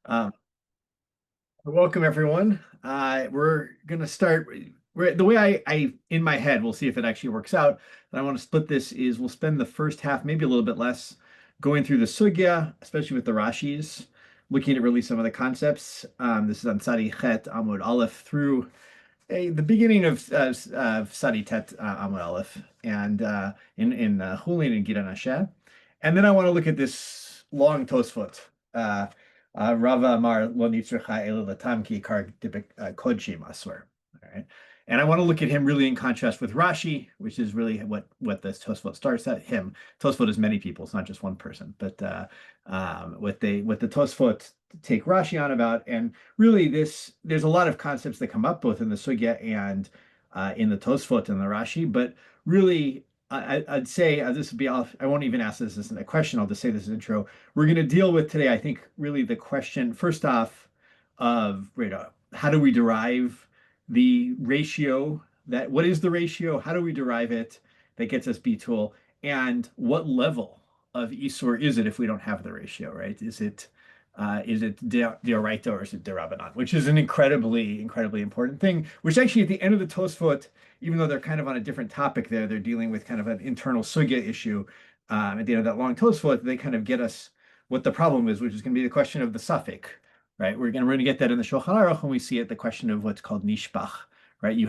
Um, Welcome everyone. We're gonna start. The way I in my head, we'll see if it actually works out. And I want to split this is we'll spend the first half, maybe a little bit less, going through the sugya, especially with the Rashis, looking at really some of the concepts. This is on Sadi Chet Amud Aleph through the beginning of Sadi Tet Amud Aleph, and in Chullin and Giran Hashem. And then I want to look at this long Tosfot. Rava Amar Lo Nitzracha Ela Latam Ki Kar Kodshim Aswer. All right. And I want to look at him really in contrast with Rashi, which is really what this Tosfot starts at. Him Tosfot is many people; it's not just one person. But what the Tosfot take Rashi on about, and really there's a lot of concepts that come up both in the Sugya and in the Tosfot and the Rashi. But really, I'd say this would be off. I won't even ask this as a question. I'll just say this as an intro. We're going to deal with today, I think, really the question, first off, of how do we derive the ratio, what is the ratio? How do we derive it that gets us B-tool? And what level of Isur is it if we don't have the ratio, right? Is it Deoraita or is it Derabanan? Which is an incredibly important thing, which actually at the end of the Tosfot, even though they're kind of on a different topic there, they're dealing with kind of an internal sugya issue. At the end of that long Tosfot, they kind of get us what the problem is, which is going to be the question of the suffix, right? We're going to get that in the Shulchan Aruch when we see it, the question of what's called nishbach, right? You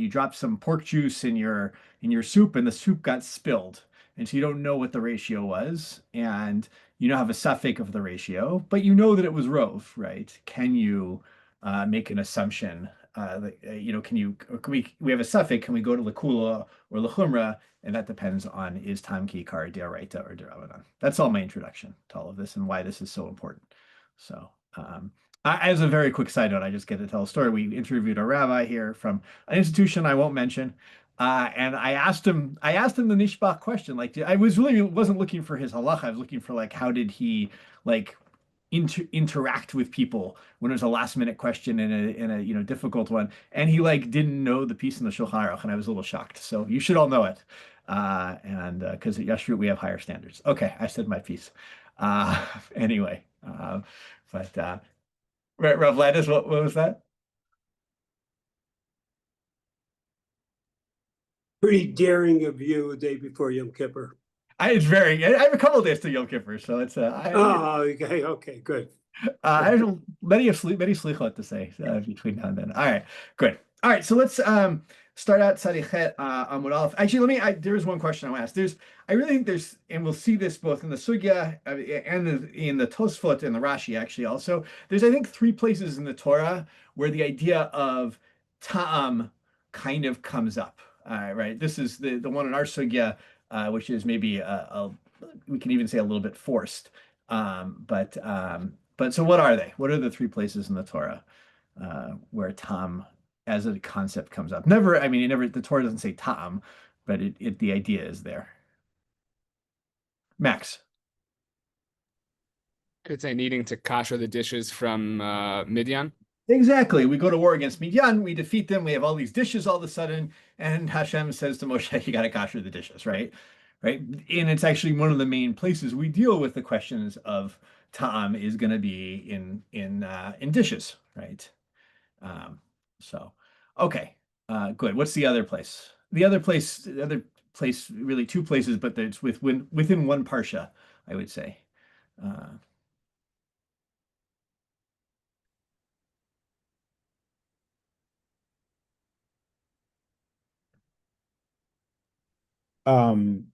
drop some pork juice in your soup, and the soup got spilled, and so you don't know what the ratio was, and you now have a suffix of the ratio, but you know that it was rove, right? Can you make an assumption? Can we have a suffix? Can we go to lakula or lachumra? And that depends on is tam ki kar deoraita or derabanan. That's all my introduction to all of this and why this is so important. So, as a very quick side note, I just get to tell a story. We interviewed a rabbi here from an institution I won't mention. And I asked him the Nishbach question. Like, I wasn't looking for his halacha. I was looking for like, how did he like interact with people when it was a last minute question in a difficult one. And he like didn't know the piece in the Shulchan Aruch, and I was a little shocked. So you should all know it. And because at Yashrut we have higher standards. Okay, I said my piece. Anyway, but Rav Landis, what was that? Pretty daring of you the day before Yom Kippur. I have a couple of days to Yom Kippur, so it's okay, good. I have many slichot to say between now and then. All right, good. All right, so let's start out Sadichet Amud Aleph. Actually, there is one question I want to ask. I really think there's, and we'll see this both in the Sugya and in the Tosfot and the Rashi. Actually, also there's I think three places in the Torah where the idea of ta'am kind of comes up. Right, this is the one in our Sugya, which is maybe we can even say a little bit forced. But so what are they? What are the three places in the Torah where tam as a concept comes up? Never, I mean, the Torah doesn't say tam, but the idea is there. Max. Could say needing to kasher the dishes from Midian. Exactly. We go to war against Midian, we defeat them, we have all these dishes all of a sudden, and Hashem says to Moshe, you got to kasher the dishes, right? Right. And it's actually one of the main places we deal with the questions of ta'am is going to be in dishes, right? So, okay, good. What's the other place? The other place, really two places, but it's within one parsha, I would say.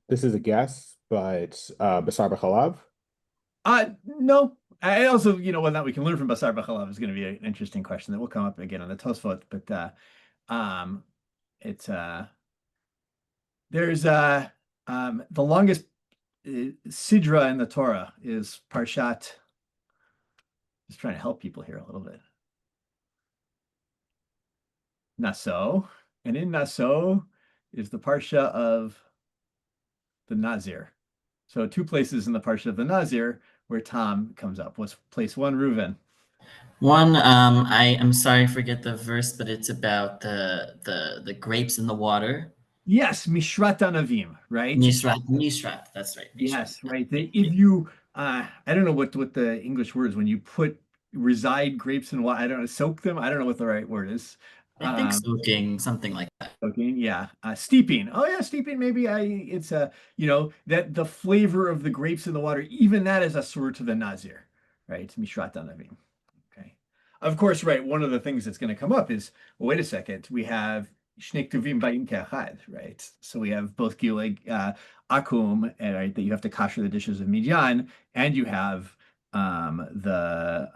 This is a guess, but Basar B'Chalav. No. I also, what that we can learn from Basar B'Chalav is going to be an interesting question that will come up again on the Tosfot. But it's there's the longest sidra in the Torah is Parshat. Just trying to help people here a little bit. Naso, and in Naso is the parsha of the Nazir. So two places in the parsha of the Nazir where Tom comes up. What's place one, Reuven? One, I am sorry, I forget the verse, but it's about the grapes in the water. Yes, Mishrat Anavim, right? Mishrat, that's right. Mishrat. Yes, right. If you I don't know what the English word is when you put reside grapes in water. I don't know, soak them. I don't know what the right word is. I think Um, soaking, something like that. Soaking, yeah. Steeping. Oh yeah, steeping. Maybe it's that the flavor of the grapes in the water, even that is a sort to the nazir, right? Mishrat anavim. Okay. Of course, right. One of the things that's going to come up is, well, wait a second. We have Shnei Ktuvim Ba'im Ke'achad, right? So we have both Gileg Akum, right, that you have to kasher the dishes of Midyan, and you have the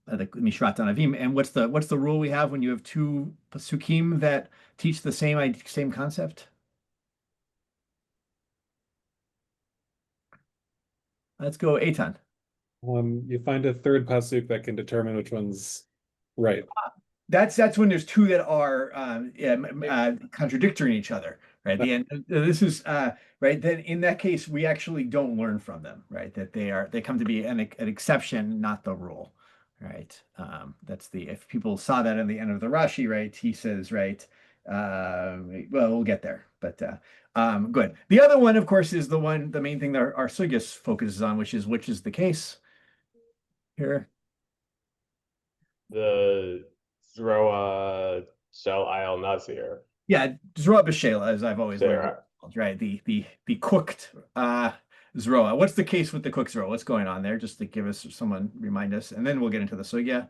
Mishrat Anavim. And what's the rule we have when you have two pasukim that teach the same concept? Let's go, Eitan. You find a third pasuk that can determine which one's right. That's when there's two that are contradicting each other, right? This is right. Then in that case, we actually don't learn from them, right? That they come to be an exception, not the rule, right? If people saw that in the end of the Rashi, right? He says, right. Well, we'll get there, but good. The other one, of course, is the main thing that our sugis focuses on, which is the case here. The zeroah shel ayel nazir. Yeah, zeroah beshelah, as I've always learned, Zeroah. right? The cooked zeroah. What's the case with the cooked zeroah? What's going on there? Just to give us someone remind us, and then we'll get into the sugya.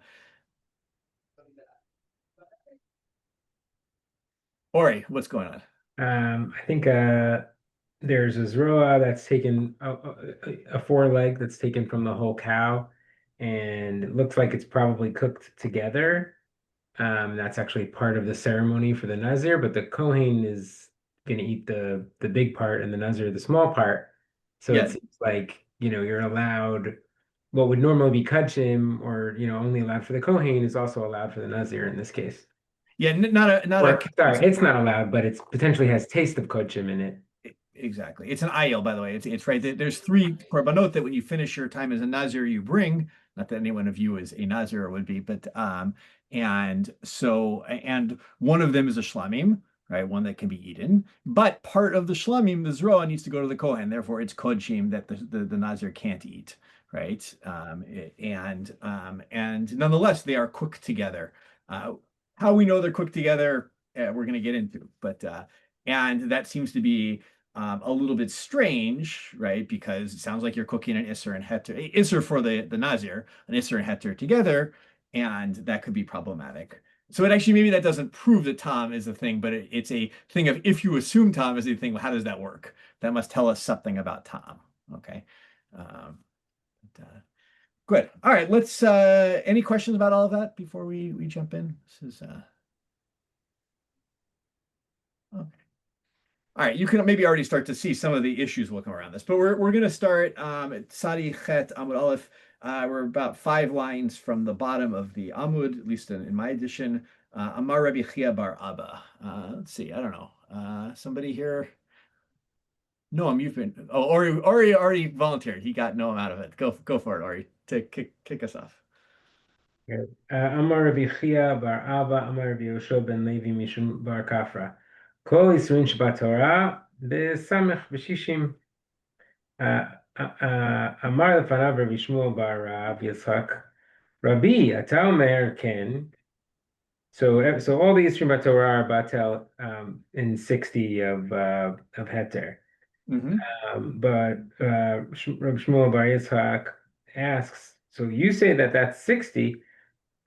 Ori, what's going on? I think there's a zeroah that's taken a foreleg that's taken from the whole cow, and it looks like it's probably cooked together. That's actually part of the ceremony for the Nazir, but the Kohen is going to eat the big part and the Nazir the small part. So Yeah. it seems like, you're allowed what would normally be kachim or, only allowed for the Kohen is also allowed for the Nazir in this case. Yeah, not Or, a. sorry, it's not allowed, but it potentially has taste of kachim in it. Exactly. It's an ayil, by the way. It's right. There's three korbanot that when you finish your time as a nazir, you bring. Not that anyone of you is a nazir or would be, but and one of them is a shlamim, right? One that can be eaten. But part of the shlamim, the zroa, needs to go to the kohen. Therefore, it's kodshim that the nazir can't eat, right? And nonetheless, they are cooked together. How we know they're cooked together, we're going to get into, but and that seems to be a little bit strange, right? Because it sounds like you're cooking an Isser and Heter, Isser for the Nazir, an Isser and Heter together, and that could be problematic. So maybe that doesn't prove that Tom is a thing, but it's a thing of if you assume Tom is a thing, well, how does that work? That must tell us something about Tom. Okay. Good. All right. Let's. Any questions about all of that before we jump in? This is. Okay. All right, you can maybe already start to see some of the issues will come around this, but we're going to start at Sadi Chet Amud Aleph. We're about 5 lines from the bottom of the Amud, at least in my edition. Amar Rabbi Chia bar Abba. Let's see, I don't know. Somebody here? Noam, you've been. Oh, Ori already volunteered. He got Noam out of it. Go for it, Ori. Kick us off. Amar Rabbi Chia bar Abba, Amar Rabbi Yoshua ben Levi Mishum bar Kafra. Kol Yisrin Shabbat Torah b'samech b'shishim. Amar lefanav Rabbi Shmuel bar Rav Yitzchak. Rabbi, ata omer ken. So all the Yisrin Torah are batel in 60 of heter. But Rabbi Shmuel bar Yitzchak asks, so you say that's 60.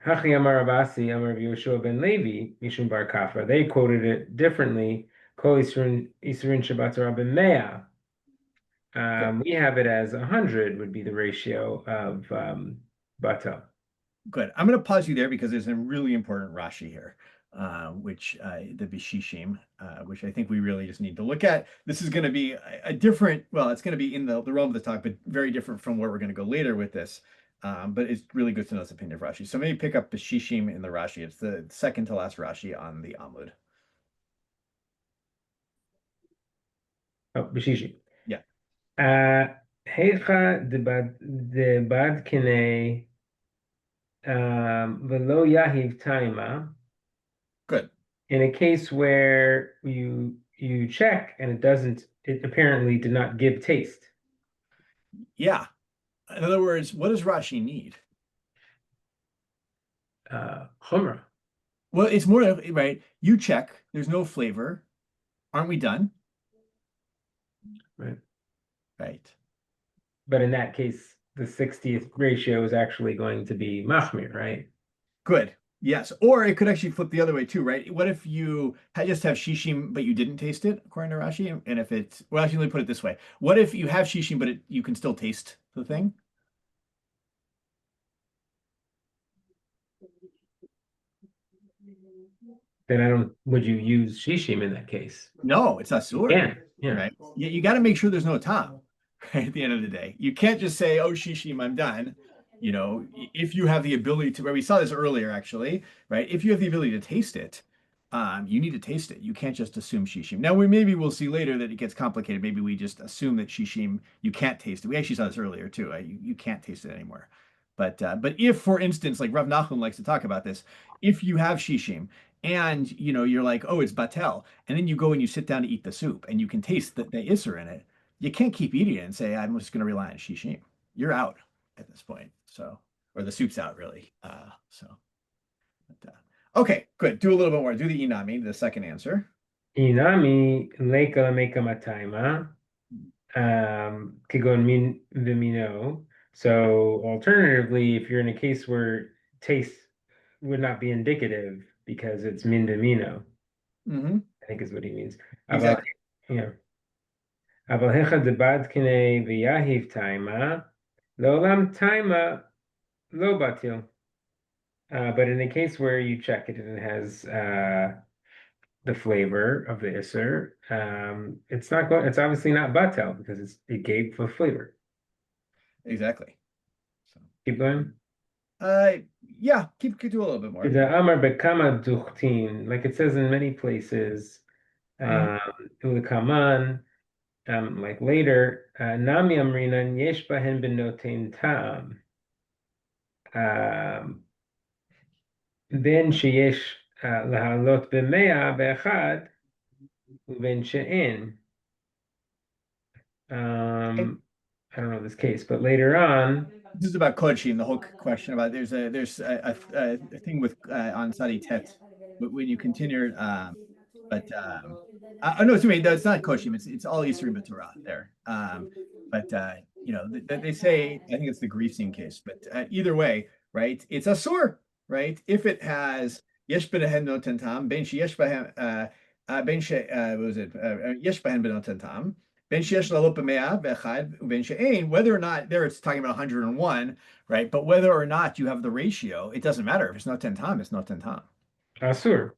Hachi Amar Abasi Amar Yoshua ben Levi Mishum bar Kafra. They quoted it differently. Kol Yisrin Shabbat Torah ben Mea. We have it as 100 would be the ratio of batel. Good. I'm going to pause you there because there's a really important Rashi here, which the Bishishim, which I think we really just need to look at. This is going to be a different, well, it's going to be in the realm of the talk, but very different from where we're going to go later with this. But it's really good to know the opinion of Rashi. So maybe pick up Bishishim in the Rashi. It's the second to last Rashi on the Amud. Oh, Bishishim. Yeah. Heicha de bad kine velo yahiv taima. Good. In a case where you check and it apparently did not give taste. Yeah. In other words, what does Rashi need? Chumrah. Well, it's more right. You check. There's no flavor. Aren't we done? Right. Right. But in that case, the 60th ratio is actually going to be machmir, right? Good. Yes. Or it could actually flip the other way too, right? What if you just have shishim, but you didn't taste it, according to Rashi? And if it's, well, actually, let me put it this way. What if you have shishim, but you can still taste the thing? Then I don't, would you use shishim in that case? No, it's asur. Yeah. Right. You got to make sure there's no tom, right, at the end of the day. You can't just say, oh, shishim, I'm done. You know, if you have the ability to, where we saw this earlier, actually, right? If you have the ability to taste it, you need to taste it. You can't just assume shishim. Now, maybe we'll see later that it gets complicated. Maybe we just assume that shishim, you can't taste it. We actually saw this earlier too. You can't taste it anymore. But if, for instance, like Rav Nachum likes to talk about this, if you have shishim and you're like, oh, it's batel, and then you go and you sit down to eat the soup and you can taste the isser in it, you can't keep eating it and say, I'm just going to rely on shishim. You're out at this point. So, or the soup's out really. Okay, good. Do a little bit more. Do the inami, the second answer. Inami leka meka matayma. Kigon min vimino. So alternatively, if you're in a case where taste would not be indicative because it's min vimino, I think is what he means. Exactly. Yeah. אבל היכא דבד קני ויהיב תימה, לעולם תימה לא בטיל. But in a case where you check it and it has the flavor of the isser, it's not going. It's obviously not batel because it gave the flavor. Exactly. So, Keep going. yeah, keep do a little bit more. The amar bekama duchtin, like it says in many places, ulikaman, like later, nami amrinan yesh bahen benotein tam. בין שיש להעלות ב100 ובין שאין. I don't know this case, but later on, this is about kodshim. The whole question about there's a thing with on Sadi Tet when you continue. No, it's me. It's not kodshim. It's all Yisri B'Torah there. They say I think it's the greasing case, but either way, right? It's a sore, right? If it has yesh b'nehen noten tam ben sheyesh b'hem ben she what was it yesh b'hen b'noten tam. Whether or not there it's talking about 101, right? But whether or not you have the ratio, it doesn't matter. If it's not 10 time, it's not 10 time. asur.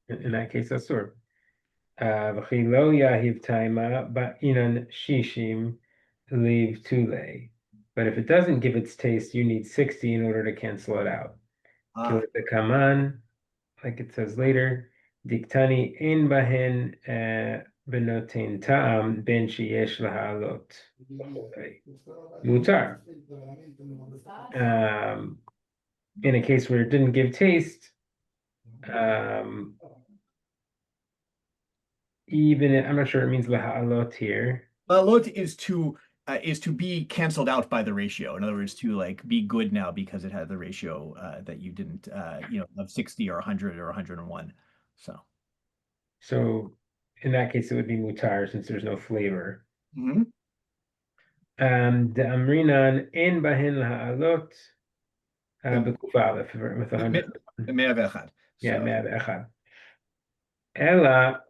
In that case, asur. V'chi lo yahiv taima ba'inan shishim leave tule. But if it doesn't give its taste, you need 60 in order to cancel it out. The kaman, like it says later, diktani in bahen benotein ta'am ben sheyesh lahalot. Mutar. In a case where it didn't give taste, even I'm not sure it means lahalot here. Lahalot is to be canceled out by the ratio. In other words, to like be good now because it had the ratio that you didn't, of 60 or 100 or 101. So in that case, it would be mutar since there's no flavor. Mm-hmm. The amrinan in bahin lahalot b'kufa with 100. Yeah, 101. Ella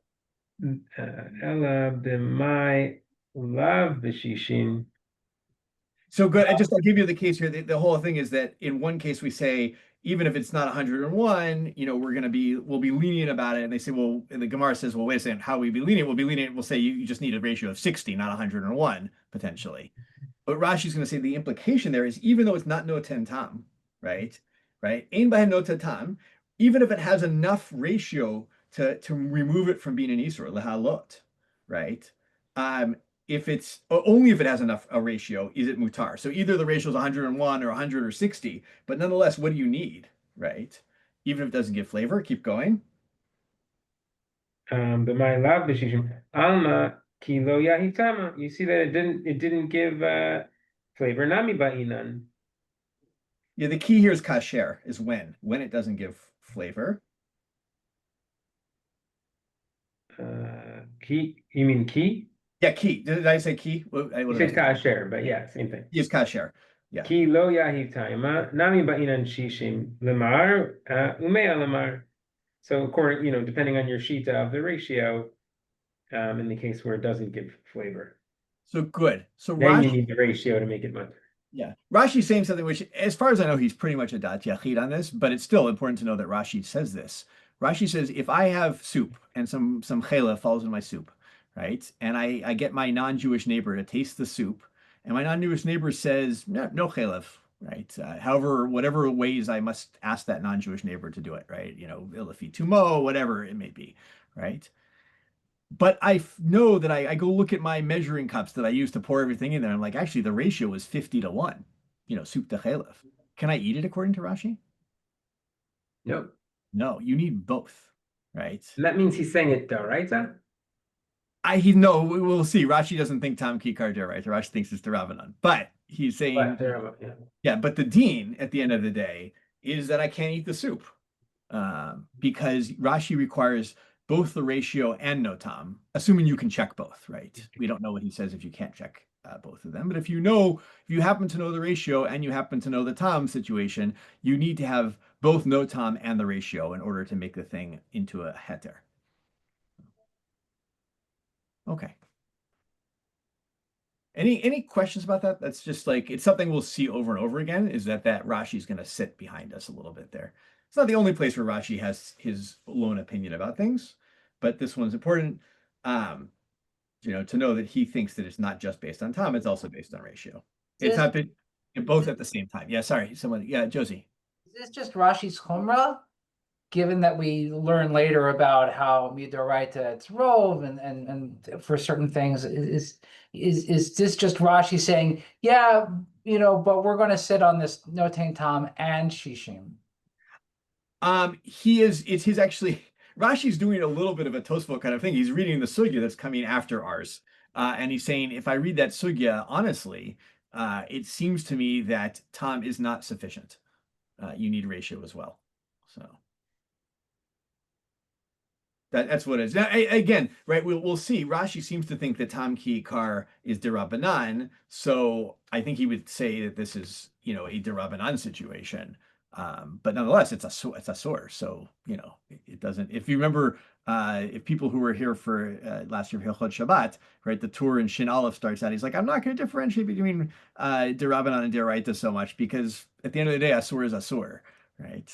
b'mai lav b'shishin. So good. I'll give you the case here. The whole thing is that in one case we say even if it's not 101, we'll be lenient about it. And they say, well, and the Gemara says, well, wait a second, how we be lenient? We'll be lenient. We'll say you just need a ratio of 60, not 101 potentially. But Rashi's going to say the implication there is even though it's not no ten tam, right? Ein bahem no ten tam, even if it has enough ratio to remove it from being an isur lehalot, right? If it's only if it has enough a ratio, is it mutar? So either the ratio is 101 or 100 or 60, but nonetheless, what do you need, right? Even if it doesn't give flavor, keep going. But my love b'shishim alma ki lo yahitama. You see that it didn't give flavor. Nami ba'inan. Yeah, the key here is kasher, is when it doesn't give flavor. Ki, you mean ki? Yeah, key. Did I say key? What You did said I say? kasher, but yeah, same thing. Yes, kasher. Yeah. Ki lo yahiv taima, nami ba'inan shishim lemar, umea lemar. So according, depending on your shita of the ratio, in the case where it doesn't give flavor, So good. So then you Rashi, need the ratio to make it mutter. yeah, Rashi's saying something which, as far as I know, he's pretty much a dat yachid on this, but it's still important to know that Rashi says this. Rashi says, if I have soup and some chela falls in my soup, right, and I get my non-Jewish neighbor to taste the soup, and my non-Jewish neighbor says, no chelev, right? However, whatever ways I must ask that non-Jewish neighbor to do it, right? Ilafi tumo, whatever it may be, right? But I know that I go look at my measuring cups that I use to pour everything in there. I'm like, actually, the ratio is 50-1, soup to chalev. Can I eat it according to Rashi? Nope. No, you need both, right? And that means he's saying it d'oraita? No, we'll see. Rashi doesn't think Tam Kikar right? Rashi thinks it's Derabanan. But he's saying, Yeah. yeah, but the dean at the end of the day is that I can't eat the soup because Rashi requires both the ratio and no tam, assuming you can check both, right? We don't know what he says if you can't check both of them. But if you happen to know the ratio and you happen to know the tam situation, you need to have both no tam and the ratio in order to make the thing into a heter. Okay. Any questions about that? That's just like, it's something we'll see over and over again, is that Rashi's going to sit behind us a little bit there. It's not the only place where Rashi has his lone opinion about things, but this one's important, to know that he thinks that it's not just based on time, it's also based on ratio. It's not been both at the same time. Yeah, sorry, Josie. Is this just Rashi's Chumrah? Given that we learn later about how Midoraita it's rove and for certain things, is this just Rashi saying, yeah, but we're going to sit on this notain tam and shishim? It's his actually, Rashi's doing a little bit of a Tosfot kind of thing. He's reading the sugya that's coming after ours. And he's saying, if I read that sugya honestly, it seems to me that tam is not sufficient. You need ratio as well. So that's what it is. Now, again, right, we'll see. Rashi seems to think that tam ki kar is derabanan. So I think he would say that this is, a derabanan situation. But nonetheless, it's a source. So, it doesn't, if you remember, if people who were here for last year for Hilchot Shabbat, right, the tour in Shin Aleph starts out, he's like, I'm not going to differentiate between derabanan and deraita so much because at the end of the day, asur is asur, right?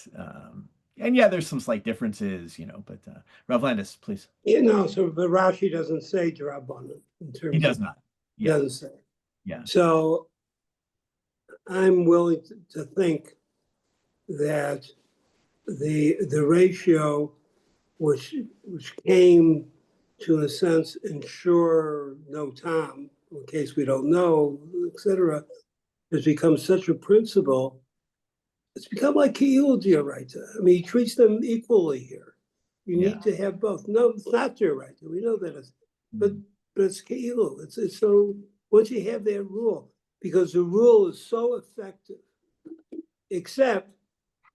And yeah, there's some slight differences, but Rav Landis, please. But Rashi doesn't say Derabanan in terms He does of, not. He Yeah. doesn't say. Yeah. So I'm willing to think that the ratio which came to, in a sense, ensure no time in case we don't know, etc., has become such a principle. It's become like Kiyul Dioraita. I mean, he treats them equally here. You need to have both. No, it's not Dioraita. We know that it's, but it's Kiyul. It's so, once you have that rule, because the rule is so effective, except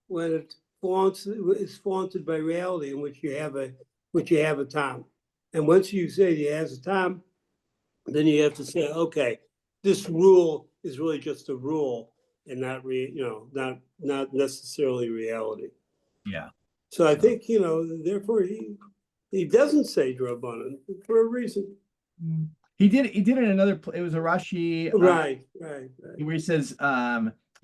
when it's flaunted by reality in which you have a time. And once you say he has a time, then you have to say, okay, this rule is really just a rule and not not necessarily reality. Yeah. So I think, therefore he doesn't say Drabanan for a reason. He did in another, it was a Rashi. Right. Where he says,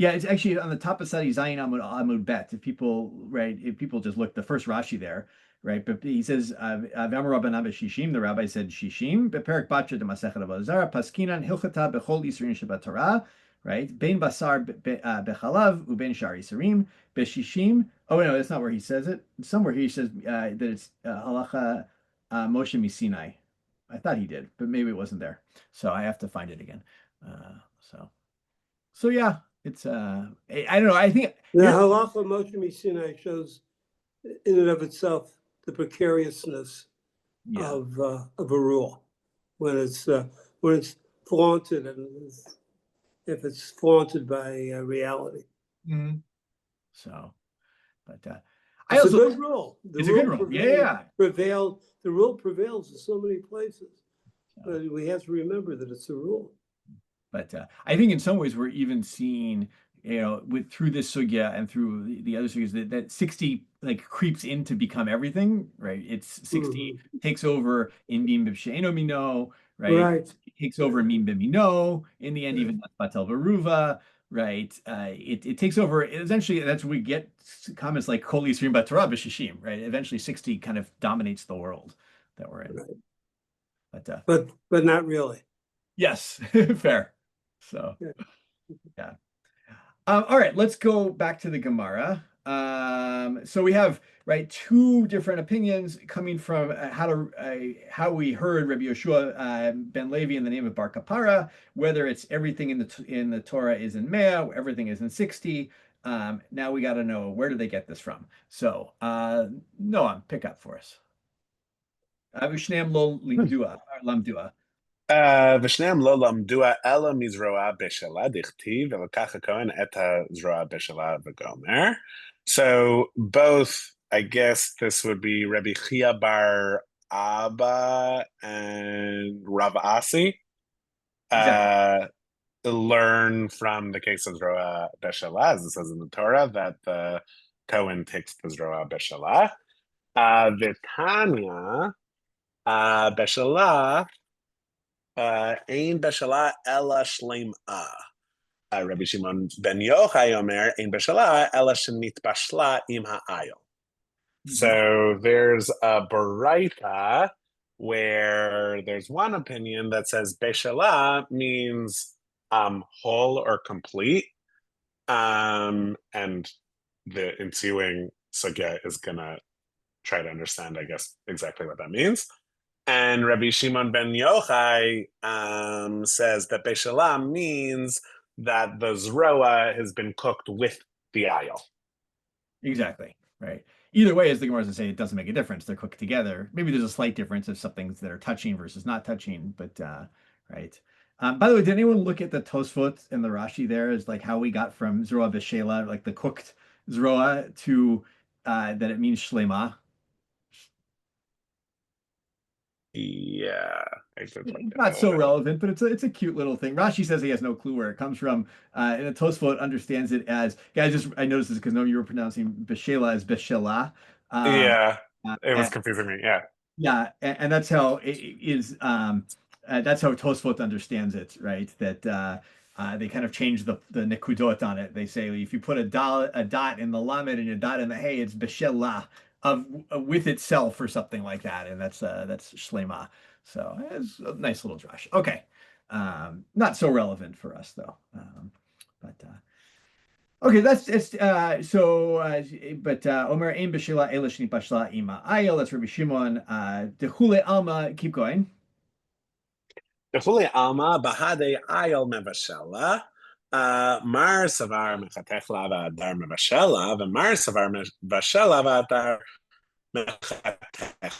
it's actually on the top of Sadi Zayin Amud Bet. If people just look, the first Rashi there, right? But he says, Shishim, the rabbi said Shishim, Beperik Bacha de Masechet Avazara, Paskinan, Hilchata, Bechol Yisrin Shabbat Torah, right? Bein Basar Bechalav, Uben Shar Yisrim, Beshishim. Oh, no, that's not where he says it. Somewhere he says that it's Halacha Moshe Misinai. I thought he did, but maybe it wasn't there. So I have to find it again. So yeah, it's I don't know. I think the halacha Moshe Misinai shows in and of itself the precariousness of a rule when it's flaunted if it's flaunted by reality. So, but It's a good rule. It's a good rule. Yeah. Prevailed. The rule prevails in so many places, but we have to remember that it's a rule. But I think in some ways we're even seeing, through this sugya and through the other sugyas that 60 like creeps in to become everything, right? It's 60 takes over in bim b'she'eno mino, right? Right. It takes over in bim b'mino. In the end, even batel v'ruva, right? It takes over. Essentially, that's where we get comments like kol yisrim b'torah b'shishim, right? Eventually, 60 kind of dominates the world that we're in. Right. But not really. Yes, fair. So, yeah. All right, let's go back to the Gemara. So we have two different opinions coming from how we heard Rabbi Yoshua ben Levi in the name of Bar Kapara, whether it's everything in the Torah is in Mea, everything is in 60. Now we got to know, where did they get this from? So Noam, pick up for us. V'shneim lo lamdua. ושניהם לא למדו אלא מזרוע בשלה דכתיב ולקח הכהן את הזרוע בשלה וגומר. So both, I guess this would be Rabbi Chia bar Abba and Rav Asi, learn from the case of Zroa Beshelah, as it says in the Torah, that the Kohen takes the Zroa Beshelah. The Tanya Beshelah ein beshelah ela shleimah. Rabbi Shimon ben Yochai omer ein beshelah ela shenitbashla im ha'ayil. So there's a baraita where there's one opinion that says beshelah means whole or complete, and the ensuing sugya is gonna try to understand, I guess, exactly what that means. And Rabbi Shimon ben Yochai says that beshelah means that the zeroah has been cooked with the ayil. Exactly, right. Either way, as the Gemara say, it doesn't make a difference. They're cooked together. Maybe there's a slight difference of some things that are touching versus not touching, but right. By the way, did anyone look at the Tosfot and the Rashi there as like how we got from zeroah beshelah, like the cooked zeroah, to that it means shlema? Yeah, not so relevant, but it's a cute little thing. Rashi says he has no clue where it comes from, and the Tosfot understands it as, guys. I noticed this because you were pronouncing beshelah as beshelah. Yeah, it was confusing me. Yeah, and that's how it is. That's how Tosfot understands it, right? That they kind of change the nekudot on it. They say if you put a dot in the lamed and a dot in the hey, it's beshelah of with itself or something like that, and that's shlema. So it's a nice little drush. Okay, not so relevant for us though. But okay, that's it's but Omer ein beshelah ela shnitbashla ima ayil. That's Rabbi Shimon. Dechule alma. Keep going. Dechule alma bahade ayil mevashela. Mar savar mechatech lava adar mevashela, v'mar savar mevashela v'adar mechatech.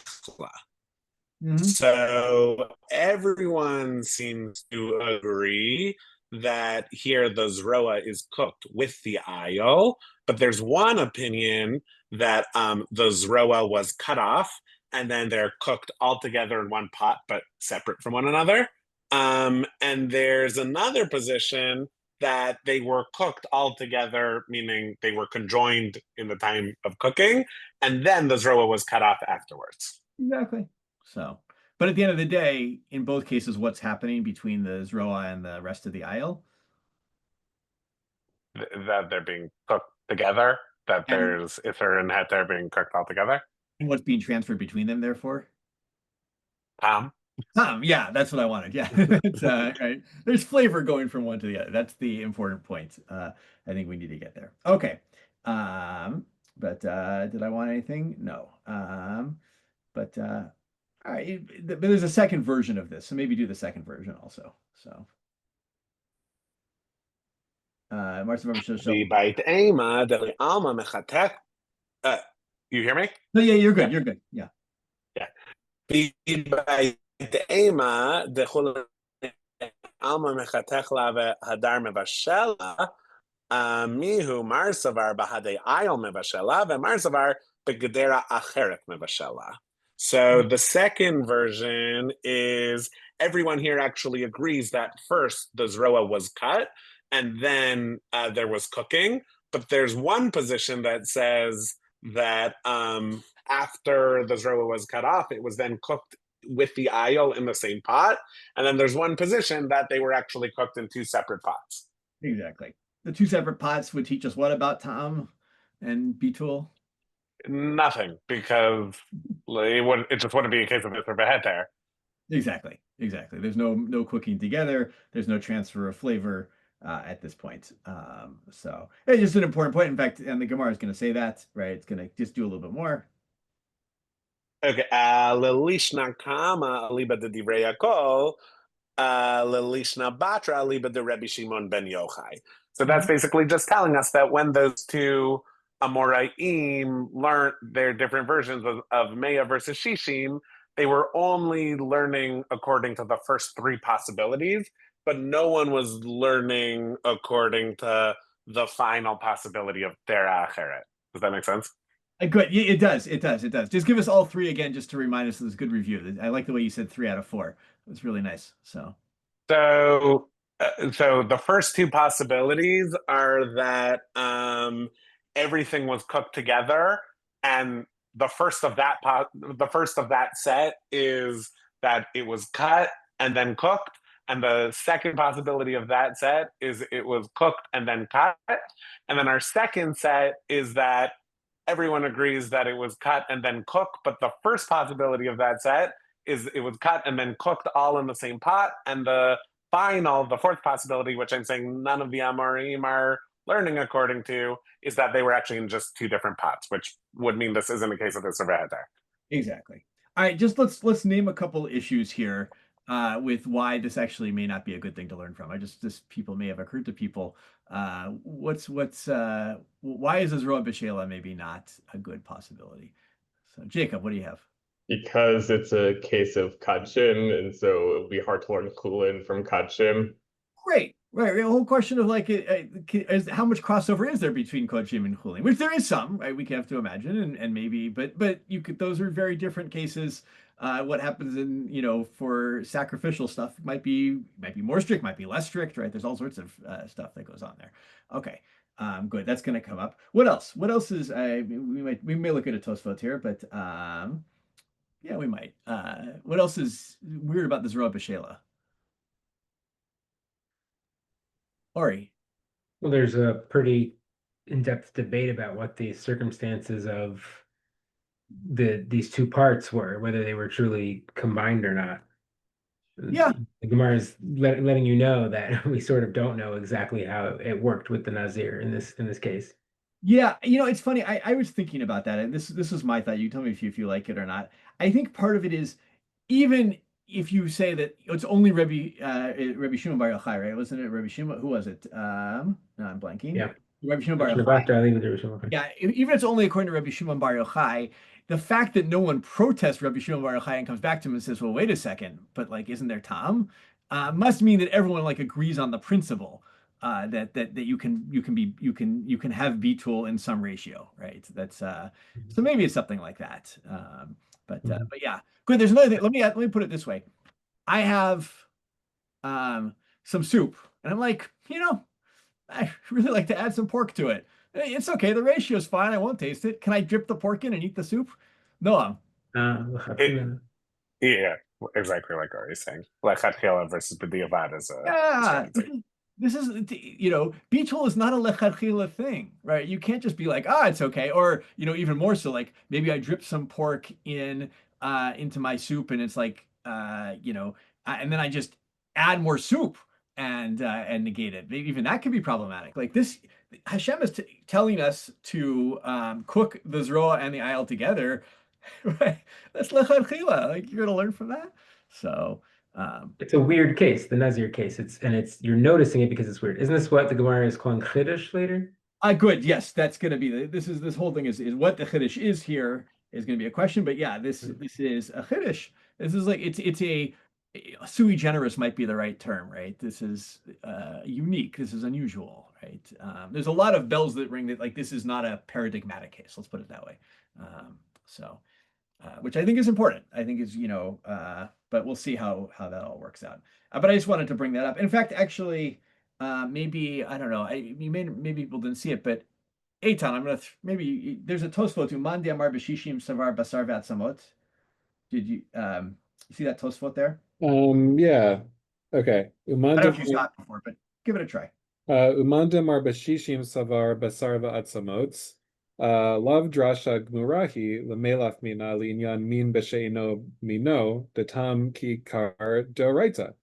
So everyone seems to agree that here the zeroah is cooked with the ayil, but there's one opinion that the zeroah was cut off and then they're cooked all together in one pot but separate from one another. And there's another position that they were cooked all together, meaning they were conjoined in the time of cooking, and then the zeroah was cut off afterwards. Exactly. So, but at the end of the day, in both cases, what's happening between the zeroah and the rest of the ayil? That they're being cooked together. That there's Ither and Heter being cooked all together. And what's being transferred between them, therefore? Tom, yeah, that's what I wanted. Yeah, it's, right. There's flavor going from one to the other. That's the important point. I think we need to get there. Okay. But did I want anything? No. But all right. But there's a second version of this, so maybe do the second version also. So. You hear me? No, yeah, you're good. Yeah. You're good. Yeah. Yeah. alma mechatech la hadar mevashela. Mihu marsavar bahade ayol mevashela ve'marsavar begedera acheret mevashela. So the second version is everyone here actually agrees that first the zeroah was cut and then there was cooking. But there's one position that says that after the zeroah was cut off, it was then cooked with the ayol in the same pot. And then there's one position that they were actually cooked in two separate pots. Exactly. The two separate pots would teach us what about Tom and Betul? Nothing, because it just wouldn't be a case of this or behet there. Exactly. There's no cooking together. There's no transfer of flavor at this point. So it's just an important point. In fact, and the Gemara is going to say that, right? It's going to just do a little bit more. Okay. Lelishna kama aliba de divrei Yaakov, lelishna batra aliba de Rebbe Shimon ben Yochai. So that's basically just telling us that when those two Amoraim learned their different versions of Mea versus Shishim, they were only learning according to the first three possibilities, but no one was learning according to the final possibility of Dera Acheret. Does that make sense? Good. It does. Just give us all three again, just to remind us of this good review. I like the way you said 3 out of 4. It's really nice. So the first two possibilities are that everything was cooked together, and the first of that set is that it was cut and then cooked, and the second possibility of that set is it was cooked and then cut, and then our second set is that everyone agrees that it was cut and then cooked, but the first possibility of that set is it was cut and then cooked all in the same pot, and the fourth possibility, which I'm saying none of the Amorim are learning according to, is that they were actually in just two different pots, which would mean this isn't a case of the Serveta. exactly. All right, just let's name a couple issues here with why this actually may not be a good thing to learn from. This people may have occurred to people. Why is Zeroah beshelah maybe not a good possibility? So Jacob, what do you have? Because it's a case of kachim, and so it would be hard to learn Chullin from kachim. Great. Right. The whole question of like, how much crossover is there between Kodshim and Chullin? Which there is some, right? We can have to imagine, and maybe, but those are very different cases. What happens for sacrificial stuff might be more strict, might be less strict, right? There's all sorts of stuff that goes on there. Okay. Good. That's going to come up. What else? What else is we may look at a Tosfot here, but yeah, we might. What else is weird about the zeroah beshelah? Ori. Well, there's a pretty in-depth debate about what the circumstances of these two parts were, whether they were truly combined or not. Yeah. The Gemara is letting you know that we sort of don't know exactly how it worked with the Nazir in this case. Yeah, it's funny. I was thinking about that, and this is my thought. You tell me if you like it or not. I think part of it is, even if you say that it's only Rabbi Shimon Bar Yochai, right? Wasn't it Rabbi Shimon? Who was it? No, I'm blanking. Yeah. Rabbi Shimon Bar Yochai. Yeah, even if it's only according to Rabbi Shimon Bar Yochai, the fact that no one protests Rabbi Shimon Bar Yochai and comes back to him and says, "Well, wait a second, but like, isn't there Tom?" Must mean that everyone like agrees on the principle that you can have B-tool in some ratio, right? That's so maybe it's something like that. But yeah, good. There's another thing. Let me put it this way. I have some soup, and I'm like, I really like to add some pork to it. It's okay. The ratio is fine. I won't taste it. Can I drip the pork in and eat the soup? No. Yeah, exactly like Ari's saying. Lechatchila versus b'diavad is a this is B-tool is not a lechatchila thing, right? You can't just be like, it's okay, or even more so, like maybe I drip some pork in into my soup, and it's like and then I just add more soup and negate it. Maybe even that could be problematic. Like this, Hashem is telling us to cook the zeroah and the ayil together. Right? That's lechatchila. Like you're gonna learn from that. So it's a weird case, the Nazir case. You're noticing it because it's weird. Isn't this what the Gemara is calling chiddush later? Good. Yes, that's gonna be this whole thing is what the chiddush is here is gonna be a question. But yeah, this is a chiddush. This is like it's a sui generis might be the right term, right? This is unique. This is unusual, right? There's a lot of bells that ring that like this is not a paradigmatic case. Let's put it that way. So, which I think is important. I think is but we'll see how that all works out. But I just wanted to bring that up. In fact, actually, maybe I don't know. Maybe people didn't see it, but Eitan, I'm gonna maybe there's a Tosfot to Mandi Amar B'Shishim Savar Basar V'Atzamot. Did you see that Tosfot there? Yeah. Okay. I don't know if you saw it before, but give it a try. Umandam arbashishim savar basar va'atzamot. Lav drasha gmurahi lemelach mina linyan min b'sheino mino detam ki kar doraita.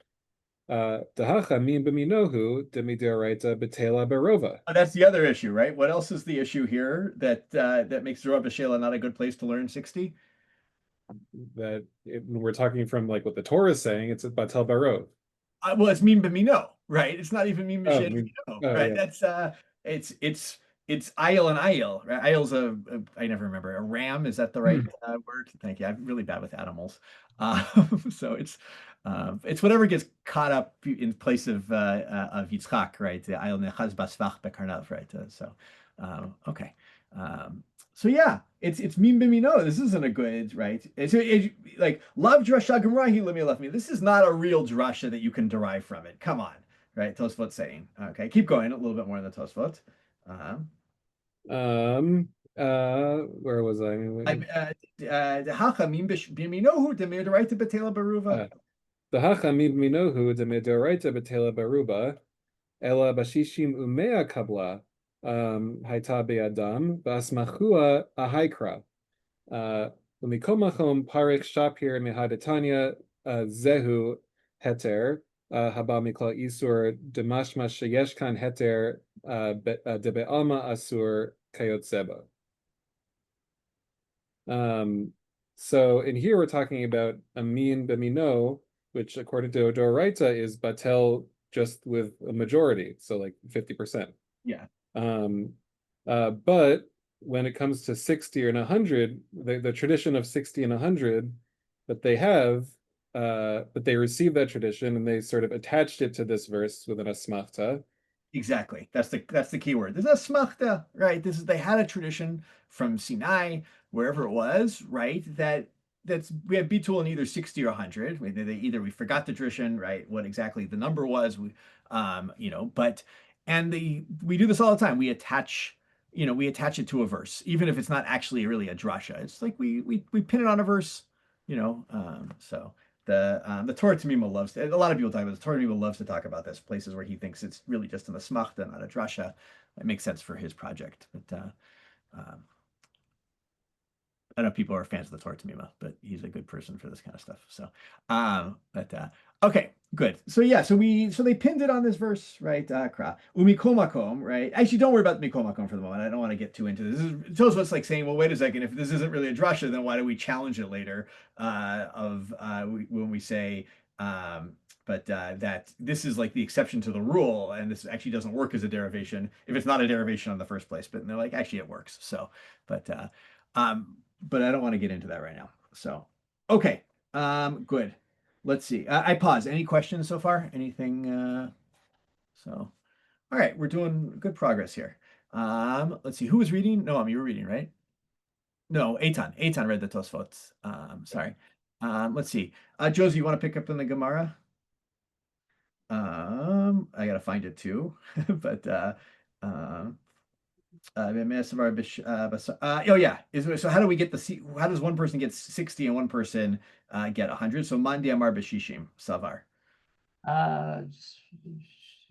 Dahacha min b'minohu demidoraita betela barova. Oh, that's the other issue, right? What else is the issue here that that makes zeroah beshelah not a good place to learn 60? We're talking from like what the Torah is saying, it's batel barov. Well, it's mean b'mino, right? It's not even mean Oh, b'shelah, right? yeah. That's it's ayil and ayil, right? Ayil's I never remember, a ram. Is that the right word? Thank you. I'm really bad with animals. So it's whatever gets caught up in place of Yitzchak, right? The ayil nechaz basvach bekarnav, right? Okay. So yeah, it's mim b'mino. This isn't a good, right? It's like love drasha gemrahi lemi left me. This is not a real drasha that you can derive from it. Come on, right? Tosfot saying. Okay, keep going a little bit more in the Tosfot. Where was I? The hacha mim b'minohu demidoraita betela baruva. The hacha mim b'minohu demidoraita betela baruba. Ela bashishim umea kabla. Haita be'adam v'asmachua ahaikra. Umikomachom parik shapir mihadatanya zehu heter haba mikla isur demashma sheyeshkan heter debe'alma asur kayotseba. So in here we're talking about amin b'mino, which according to Odoraita is batel just with a majority, so like 50%. Yeah. But when it comes to 60 and 100, the tradition of 60 and 100 that they have, but they received that tradition and they sort of attached it to this verse with an asmachta. Exactly. That's the key word. There's a smachta, right? They had a tradition from Sinai, wherever it was, right? We have bitul in either 60 or 100. We forgot the tradition, right? What exactly the number was, we do this all the time. We attach it to a verse, even if it's not actually really a drasha. It's like we pin it on a verse, so the Torah Tamima loves a lot of people talk about this. Torah Tamima loves to talk about this, places where he thinks it's really just an asmachta, not a drasha. It makes sense for his project, but I know people are fans of the Torah Tamima, but he's a good person for this kind of stuff. So, okay, good. So yeah, so they pinned it on this verse, right? Kra umikomakom, right? Actually, don't worry about mikomakom for the moment. I don't want to get too into this. It tells what's like saying, well, wait a second. If this isn't really a drasha, then why do we challenge it later? When we say, that this is like the exception to the rule, and this actually doesn't work as a derivation if it's not a derivation in the first place. But they're like, actually, it works. So, but I don't want to get into that right now. So, okay, good. Let's see. I pause. Any questions so far? Anything? All right, we're doing good progress here. Let's see. Who was reading? No, you were reading, right? No, Eitan read the Tosfot. Sorry. Let's see. Josie, you want to pick up in the Gemara? I gotta find it too, but oh yeah. So how do we get how does one person get 60 and one person get 100? So mandi amar b'shishim savar.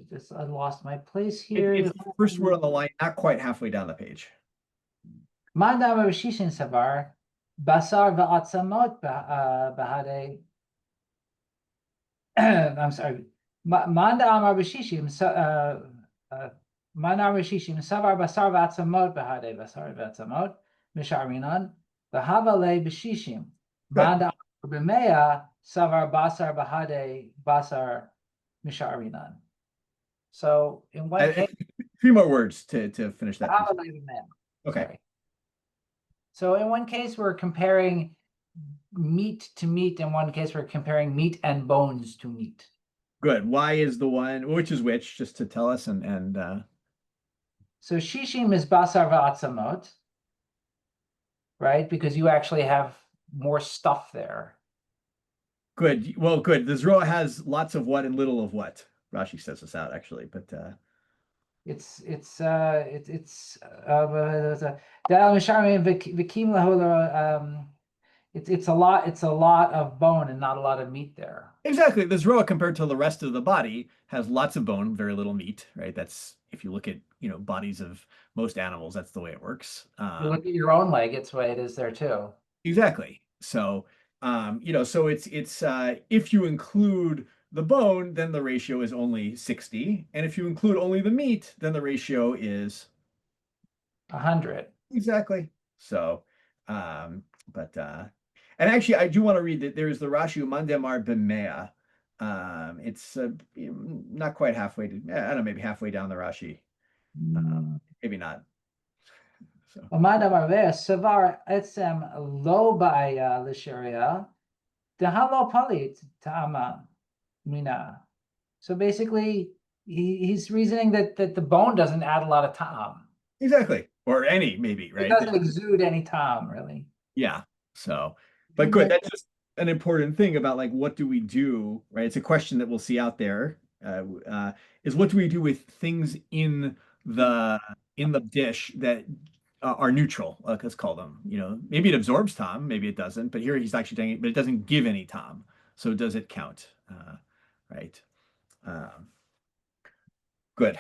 Just I lost my place here. It's the first word on the line, not quite halfway down the page. Mandi amar b'shishim savar basar v'atzamot bahade. I'm sorry. Mandi amar b'shishim Manar Rishishim Savar Basar Vatzamot Bahade Basar Vatzamot Misharinan Bahavale Bishishim Manda Bimea Savar Basar Bahade Basar Misharinan. So in one case, 3 more words to finish that. Okay. Sorry. So in one case we're comparing meat to meat. In one case, we're comparing meat and bones to meat. Good. Y is the one, which is which, just to tell us, and So shishim is basar va'atzamot, right? Because you actually have more stuff there. good. Well, good. The zeroah has lots of what and little of what. Rashi says this out actually, but It's it's a lot of bone and not a lot of meat there. exactly. The zeroah compared to the rest of the body has lots of bone, very little meat, right? That's if you look at, bodies of most animals, that's the way it works. You look at your own leg, it's the way it is there too. Exactly. So, so it's if you include the bone, then the ratio is only 60, and if you include only the meat, then the ratio is 100. exactly. So, but and actually, I do want to read that there's the Rashi Mandemar B'mea. It's not quite halfway to, I don't know, maybe halfway down the Rashi. Maybe not. So. Amad amar ve savar etzem lo ba'aya l'sharia dehalo palit ta'ama mina. So basically, he's reasoning that the bone doesn't add a lot of ta'am. Exactly. Or any, maybe, right? It doesn't exude any ta'am, really. Yeah. So, but good. That's just an important thing about like, what do we do, right? It's a question that we'll see out there. Is what do we do with things in the dish that are neutral? Let's call them. Maybe it absorbs tom, maybe it doesn't. But here he's actually saying, but it doesn't give any tom. So does it count? Right. Good.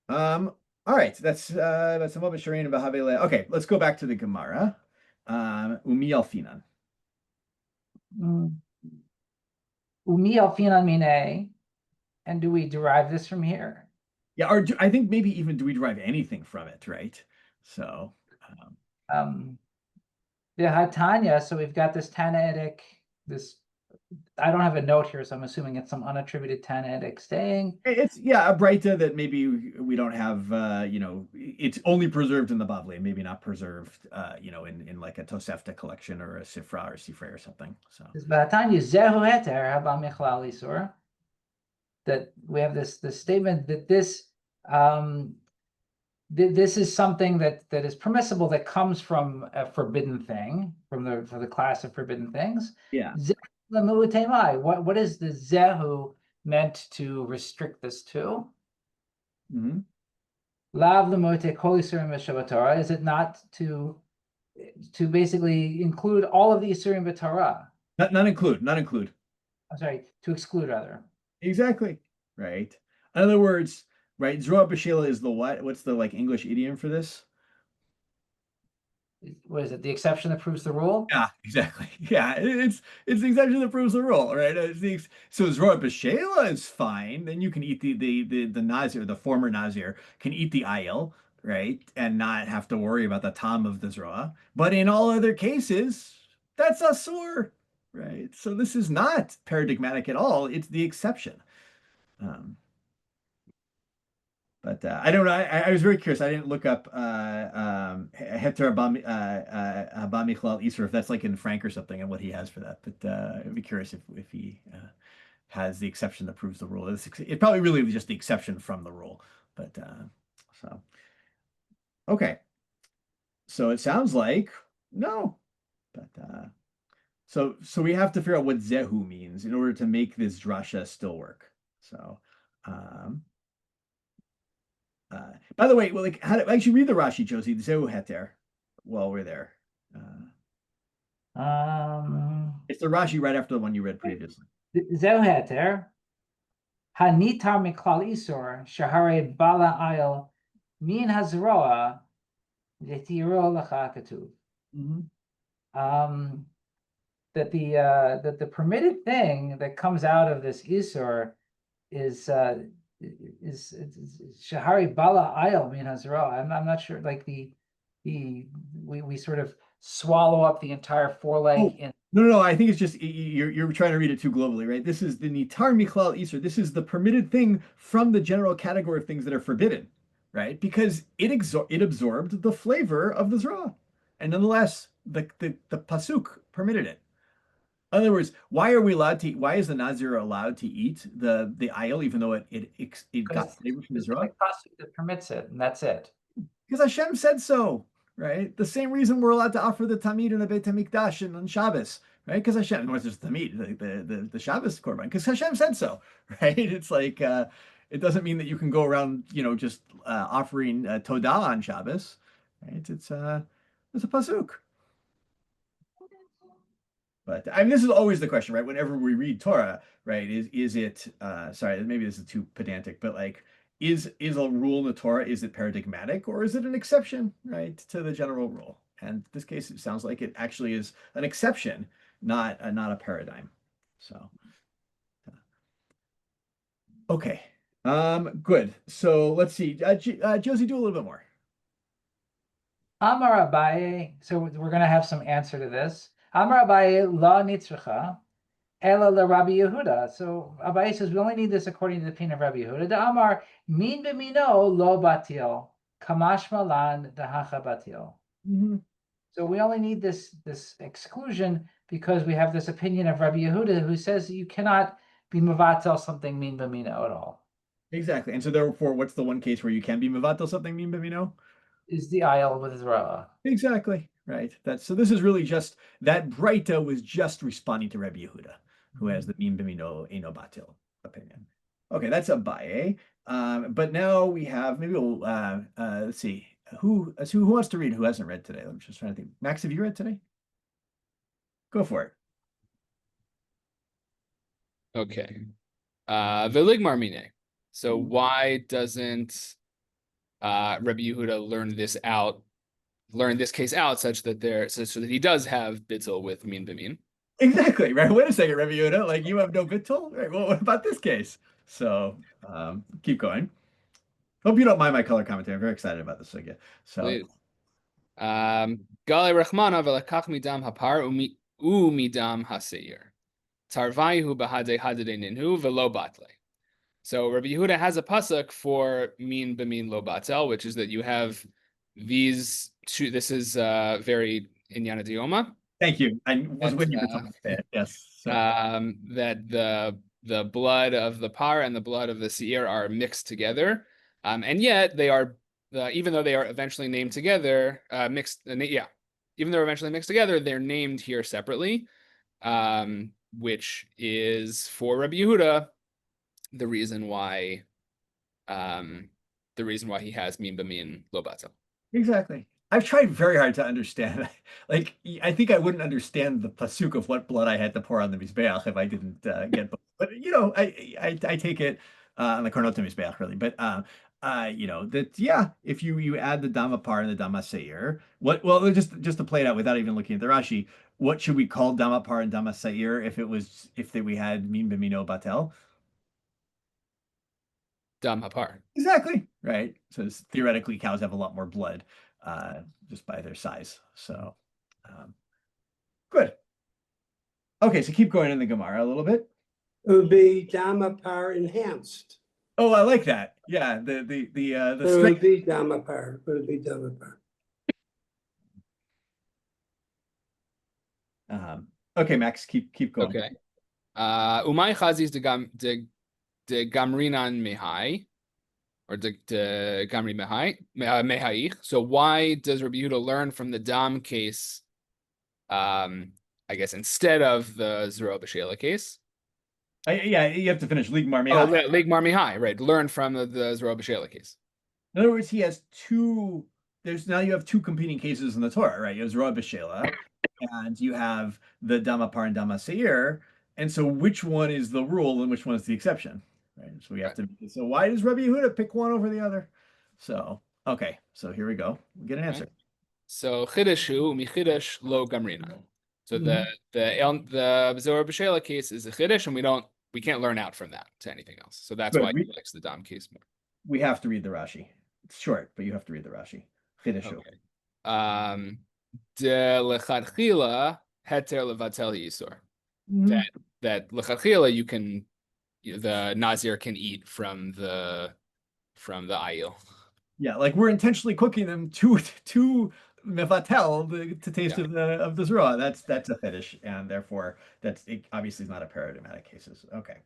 All right. That's a little bit Shireen about Havele. Okay, let's go back to the Gemara. Umi alfinan. Umi alfinan mine. And do we derive this from here? Yeah, or I think maybe even do we derive anything from it, right? So the Hatanya, so we've got this Tannaitic, I don't have a note here, so I'm assuming it's some unattributed Tannaitic saying. It's a Breita that maybe we don't have, it's only preserved in the Bavli, maybe not preserved, in like a Tosefta collection or a Sifra or Sifrei or something. So This Hatanya zehu heter haba michlal isur. That we have this statement that this is something that is permissible, that comes from a forbidden thing, for the class of forbidden things. Yeah. What is the zehu meant to restrict this to? Lav l'mote kol isurim v'shavat. Is it not to basically include all of the isurim b'Torah? Not include. I'm sorry, to exclude rather. Exactly. Right. In other words, right, zeroah beshelah is the what? What's the like English idiom for this? What is it? The exception that proves the rule? Yeah, exactly. Yeah, it's the exception that proves the rule, right? So zeroah beshelah is fine. Then you can eat the Nazir, the former Nazir can eat the ayil, right, and not have to worry about the tom of the zeroah. But in all other cases, that's asur, right? So this is not paradigmatic at all. It's the exception. But I don't know. I was very curious. I didn't look up Heter Haba Michlal Isur, if that's like in Frank or something, and what he has for that. But I'd be curious if he has the exception that proves the rule. It's probably really just the exception from the rule. But so okay. So it sounds like no. But so we have to figure out what zehu means in order to make this drasha still work. So by the way, well, like how do I should read the Rashi, Josie, the zehu heter while we're there. It's the Rashi right after the one you read previously. Zehu heter hanitar miklal isur shahare bala ayil min hazroa letiro lacha katuv. That the permitted thing that comes out of this isur is shahari bala ayil min hazroa. I'm not sure, like we sort of swallow up the entire foreleg in. No. I think it's just you're trying to read it too globally, right? This is the nitar michlal isur. This is the permitted thing from the general category of things that are forbidden, right? Because it absorbed the flavor of the zeroah, and nonetheless the pasuk permitted it. In other words, why are we allowed to eat? Why is the Nazir allowed to eat the ayil even though it got flavor from the It's the only zeroah? pasuk that permits it, and that's it. Because Hashem said so, right? The same reason we're allowed to offer the tamid in the Beit Hamikdash and on Shabbos, right? Because Hashem, not just the tamid, the Shabbos korban, because Hashem said so, right? It's like it doesn't mean that you can go around, just offering todah on Shabbos, right? It's a pasuk. But I mean, this is always the question, right? Whenever we read Torah, right? Is it sorry, maybe this is too pedantic, but like, is a rule in the Torah, is it paradigmatic or is it an exception, right, to the general rule? And in this case, it sounds like it actually is an exception, not a paradigm. So okay, good. So let's see, Josie, do a little bit more. Amar Abaye, so we're going to have some answer to this. Amar Abaye la nitzricha, ela la Rabbi Yehuda. So Abaye says we only need this according to the opinion of Rabbi Yehuda. The Amar min b'mino lo batil, kamash malan dahacha batil. So we only need this exclusion because we have this opinion of Rabbi Yehuda who says you cannot be mevatel something min b'mino at all. Exactly. And so therefore, what's the one case where you can be mevatel something min b'mino? Is the ayil with zeroah. Exactly. Right. So this is really just that Breita was just responding to Rabbi Yehuda, who has the min b'mino eno batil opinion. Okay, that's Abaye. But now we have, maybe we'll let's see who wants to read, who hasn't read today. I'm just trying to think. Max, have you read today? Go for it. Okay. Veligmar mine. So why doesn't Rabbi Yehuda learn this case out such that so that he does have bittul with min b'min? Exactly, right. Wait a second, Rabbi Yehuda, like you have no bittul? Right. Well, what about this case? So keep going. Hope you don't mind my color commentary. I'm very excited about this again. So Please. Galei Rachmana velakach midam hapar umidam haseir. Tarvayu bahade hadade ninhu velo batle. So Rabbi Yehuda has a pasuk for min b'min lo batel, which is that you have these two. This is very inyana dioma. Thank you. I was waiting for someone to say it. Yes. So. That the blood of the par and the blood of the seir are mixed together, and yet they are even though they are eventually named together, even though they're eventually mixed together, they're named here separately, which is for Rabbi Yehuda the reason why he has min b'min lo batel. Exactly. I've tried very hard to understand. Like, I think I wouldn't understand the pasuk of what blood I had to pour on the mizbeach if I didn't get. But I take it on the karnot mizbeach really. But that if you add the dama par and the dama seir, well just to play it out without even looking at the Rashi, what should we call dama par and dama seir if we had min b'mino batel? Dam hapar. Exactly, right. So theoretically, cows have a lot more blood just by their size. So good. Okay, so keep going in the Gemara a little bit. It would be Dhamma Par enhanced. Oh, I like that. Yeah, the It would strength. be Dhamma Par. It would be Dhamma Par. Okay, Max, keep going. Okay. Umay chazis de gamrinan mehai, or de gamri mehaich. So why does Rabbi Yehuda learn from the dam case? I guess instead of the zeroah beshelah case. Yeah, you have to finish Ligmar Mihai. Oh, Ligmar Mihai, right? Learn from the zeroah beshelah case. In other words, he has two. Now you have two competing cases in the Torah, right? You have zeroah beshelah, and you have the dama par and dama seir. And so, which one is the rule and which one is the exception? Right. So we have to. So why does Rabbi Yehuda pick one over the other? So okay. So here we go. We get an answer. Right. So chidushu michidush lo gamrina. So the zeroah beshelah case is a chiddush, and we can't learn out from that to anything else. So that's why he likes the dam case more. We have to read the Rashi. It's short, but you have to read the Rashi. Chidushu. Okay. De lechatchila heter levatel yisur. That lechatchila the Nazir can eat from the ayil. Yeah, like we're intentionally cooking them two mevatel, the taste Yeah. of the zeroah. That's a chiddush, and therefore it obviously is not a paradigmatic cases. Okay,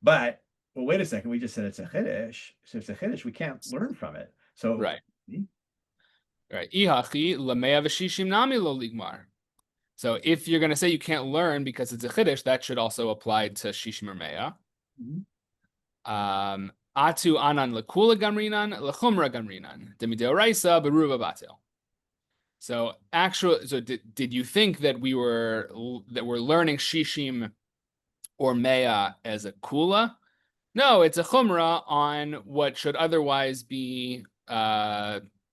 but well, wait a second. We just said it's a chiddush, so if it's a chiddush, we can't learn from it. So Right. Right. Ihachi lamea v'shishim nami lo ligmar. So if you're going to say you can't learn because it's a chiddush, that should also apply to shishim or mea. Mhm. Atu anan lekula gamrinan lechumra gamrinan demideoraisa beruva batil. So did you think that we're learning shishim or mea as a kula? No, it's a chumra on what should otherwise be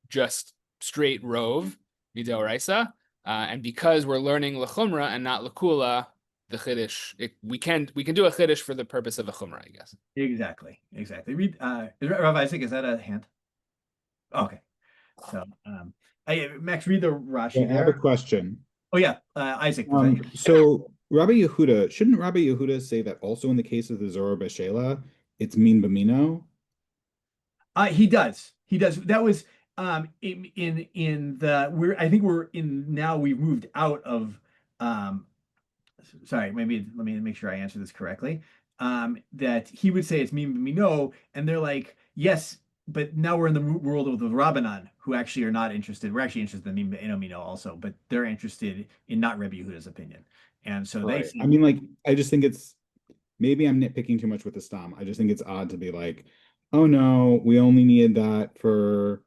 just straight rove mideoraisa, and because we're learning lechumra and not lekula, the chiddush we can do a chiddush for the purpose of a chumra, I guess. Exactly. Read, Rav Isaac, is that a hand? Okay. So, Max, read the Rashi I have a there. question. Oh yeah, Isaac. Was that you? So Rabbi Yehuda, shouldn't Rabbi Yehuda say that also in the case of the zeroah beshelah, it's min b'mino? He does. He does. That was in the I think we're in now. We've moved out of sorry, maybe let me make sure I answer this correctly. That he would say it's me, me, no, and they're like, yes, but now we're in the world of the Rabbanan, who actually are not interested. We're actually interested in me, me, no, also, but they're interested in not Rebbe Yehuda's opinion, and so they Right. say, I mean, like, I just think it's maybe I'm nitpicking too much with the stam. I just think it's odd to be like, oh no, we only needed that for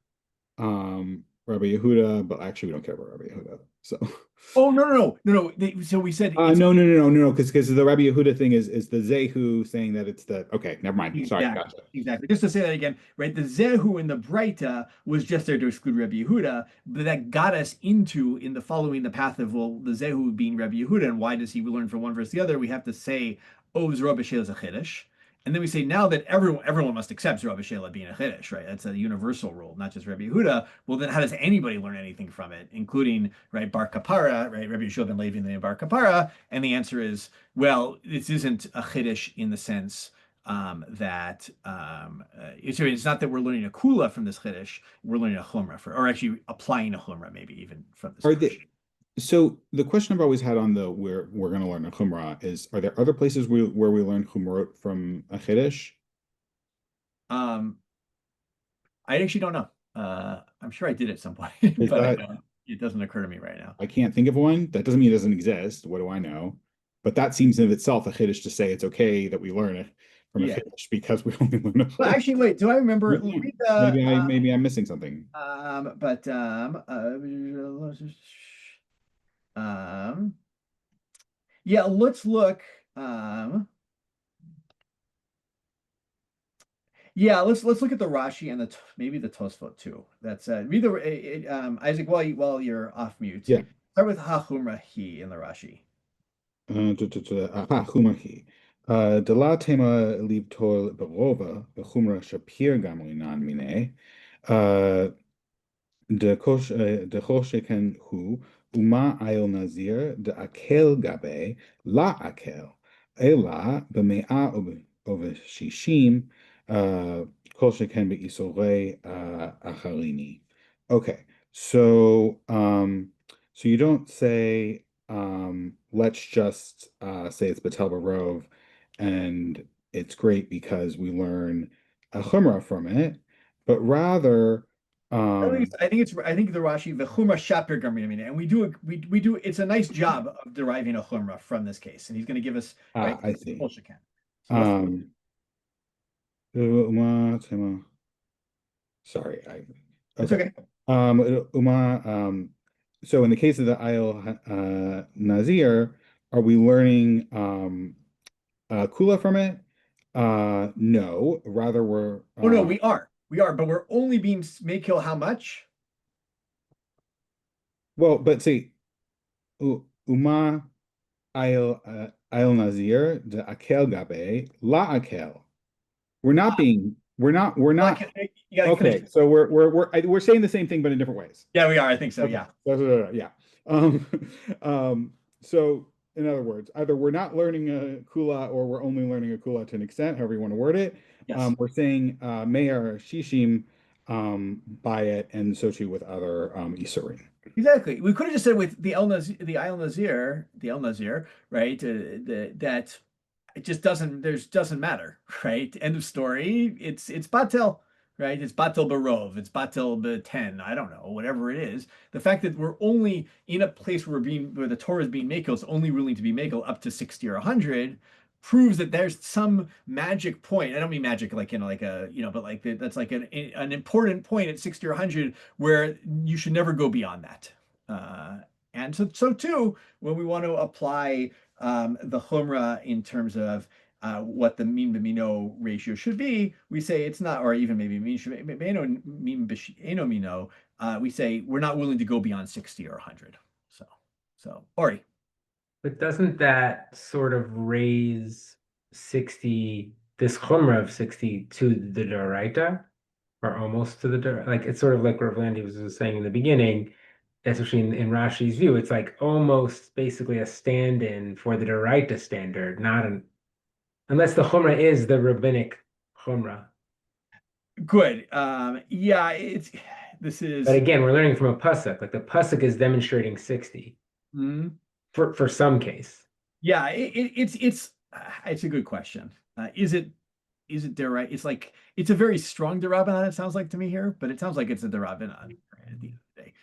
Rabbi Yehuda, but actually we don't care about Rabbi Yehuda. So oh no. So we said no, because the Rabbi Yehuda thing is the Zehu saying that it's the okay, never mind. Sorry, gotcha. Exactly. Just to say that again, right? The Zehu in the Breita was just there to exclude Rabbi Yehuda, but that got us into in the following the path of well, the Zehu being Rabbi Yehuda, and why does he learn from one versus the other? We have to say, oh, Zerah B'Shelah is a chiddush. And then we say now that everyone must accept Zerah B'Shelah being a chiddush, right? That's a universal rule, not just Rabbi Yehuda. Well, then how does anybody learn anything from it, including right Bar Kapara, right? Rabbi Yehoshua ben Levi and the Bar Kapara, and the answer is well, this isn't a chiddush in the sense it's not that we're learning a kula from this chiddush, we're learning a chumrah or actually applying a chumrah maybe even from this. So the question I've always had on the we're going to learn a chumrah is: are there other places where we learn chumrot from a chiddush? I actually don't know. I'm sure I did at some point, but it doesn't occur to me right now. I can't think of one. That doesn't mean it doesn't exist. What do I know? But that seems in itself a chiddush to say it's okay that we learn it from a chiddush because we only learn a chiddush. Well, actually, wait. Do I remember? Maybe I'm missing something. Yeah. Let's look. Yeah, let's look at the Rashi and maybe the Tosfot too. That's read the Isaac while you're off mute. Yeah. Start with Ha He in the Rashi. Chumahi. Dela tema liv tol berova bechumra shapir gamrinan mine. דכל שכן הוא, ומה איל נזיר דעקל גבי לעקל, אלא במאה ובשישים, כל שכן באיסורי אחריני. Okay, so you don't say let's just say it's Batel Barov and it's great because we learn a chumrah from it, but rather I think the Rashi the Chumrah Shapir Gamrin, and we do it's a nice job of deriving a Chumrah from this case, and he's going to give us right. I see. Sorry, it's okay. So in the case of the Ayel Nazir, are we learning Kula from it? No, rather we're oh no, we are, but we're only being Makil how much? Well, but see, Uma Ayel Nazir the Akel Gabe La Akel. We're not okay. So we're saying the same thing but in different ways. Yeah, we are. I think so. Okay. Yeah. So in other words, either we're not learning a kula or we're only learning a kula to an extent, however you want to word it. Yes. We're saying Meir Shishim by it, and so too with other Isurim. Exactly. We could have just said with the El Nazir, right? That it just doesn't matter, right? End of story. It's batel, right? It's batel barov. It's batel b10. I don't know, whatever it is. The fact that we're only in a place where the Torah is being makel, is only ruling to be makel up to 60 or 100, proves that there's some magic point. I don't mean magic like like a but like that's like an important point at 60 or 100 where you should never go beyond that. And so too, when we want to apply the chumrah in terms of what the mean b'mino ratio should be, we say it's not, or even maybe mino, we say we're not willing to go beyond 60 or 100. So Ori. But doesn't that sort of raise 60, this chumrah of 60 to the Doraita? Or almost to the, like, it's sort of like what Randy was saying in the beginning, especially in Rashi's view, it's like almost basically a stand-in for the Doraita standard, not unless the chumrah is the rabbinic chumrah. Good. Yeah, this is. But again, we're learning from a pasuk. Like the pasuk is demonstrating 60 for some case. Yeah, it's a good question. Is it derived? It's like it's a very strong derabanan, it sounds like to me here, but it sounds like it's a derabanan at the end of the day.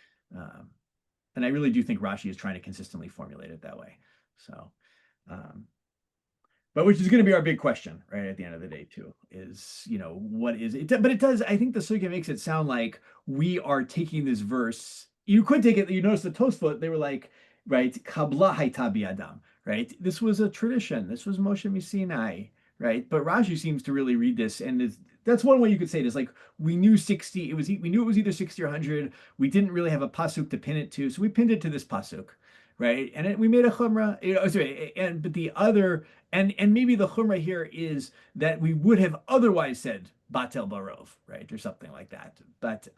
And I really do think Rashi is trying to consistently formulate it that way. So, but which is going to be our big question, right? At the end of the day, too, is what is it? But it does. I think the sugya makes it sound like we are taking this verse. You could take it. You notice the Tosfot. They were like, right, kabla hayta bi'adam, right? This was a tradition. This was Moshe Misinai, right? But Rashi seems to really read this, and that's one way you could say it is like we knew 60. We knew it was either 60 or 100. We didn't really have a pasuk to pin it to, so we pinned it to this pasuk, right? And we made a chumrah. But the other. And maybe the chumrah here is that we would have otherwise said batel barov, right, or something like that. But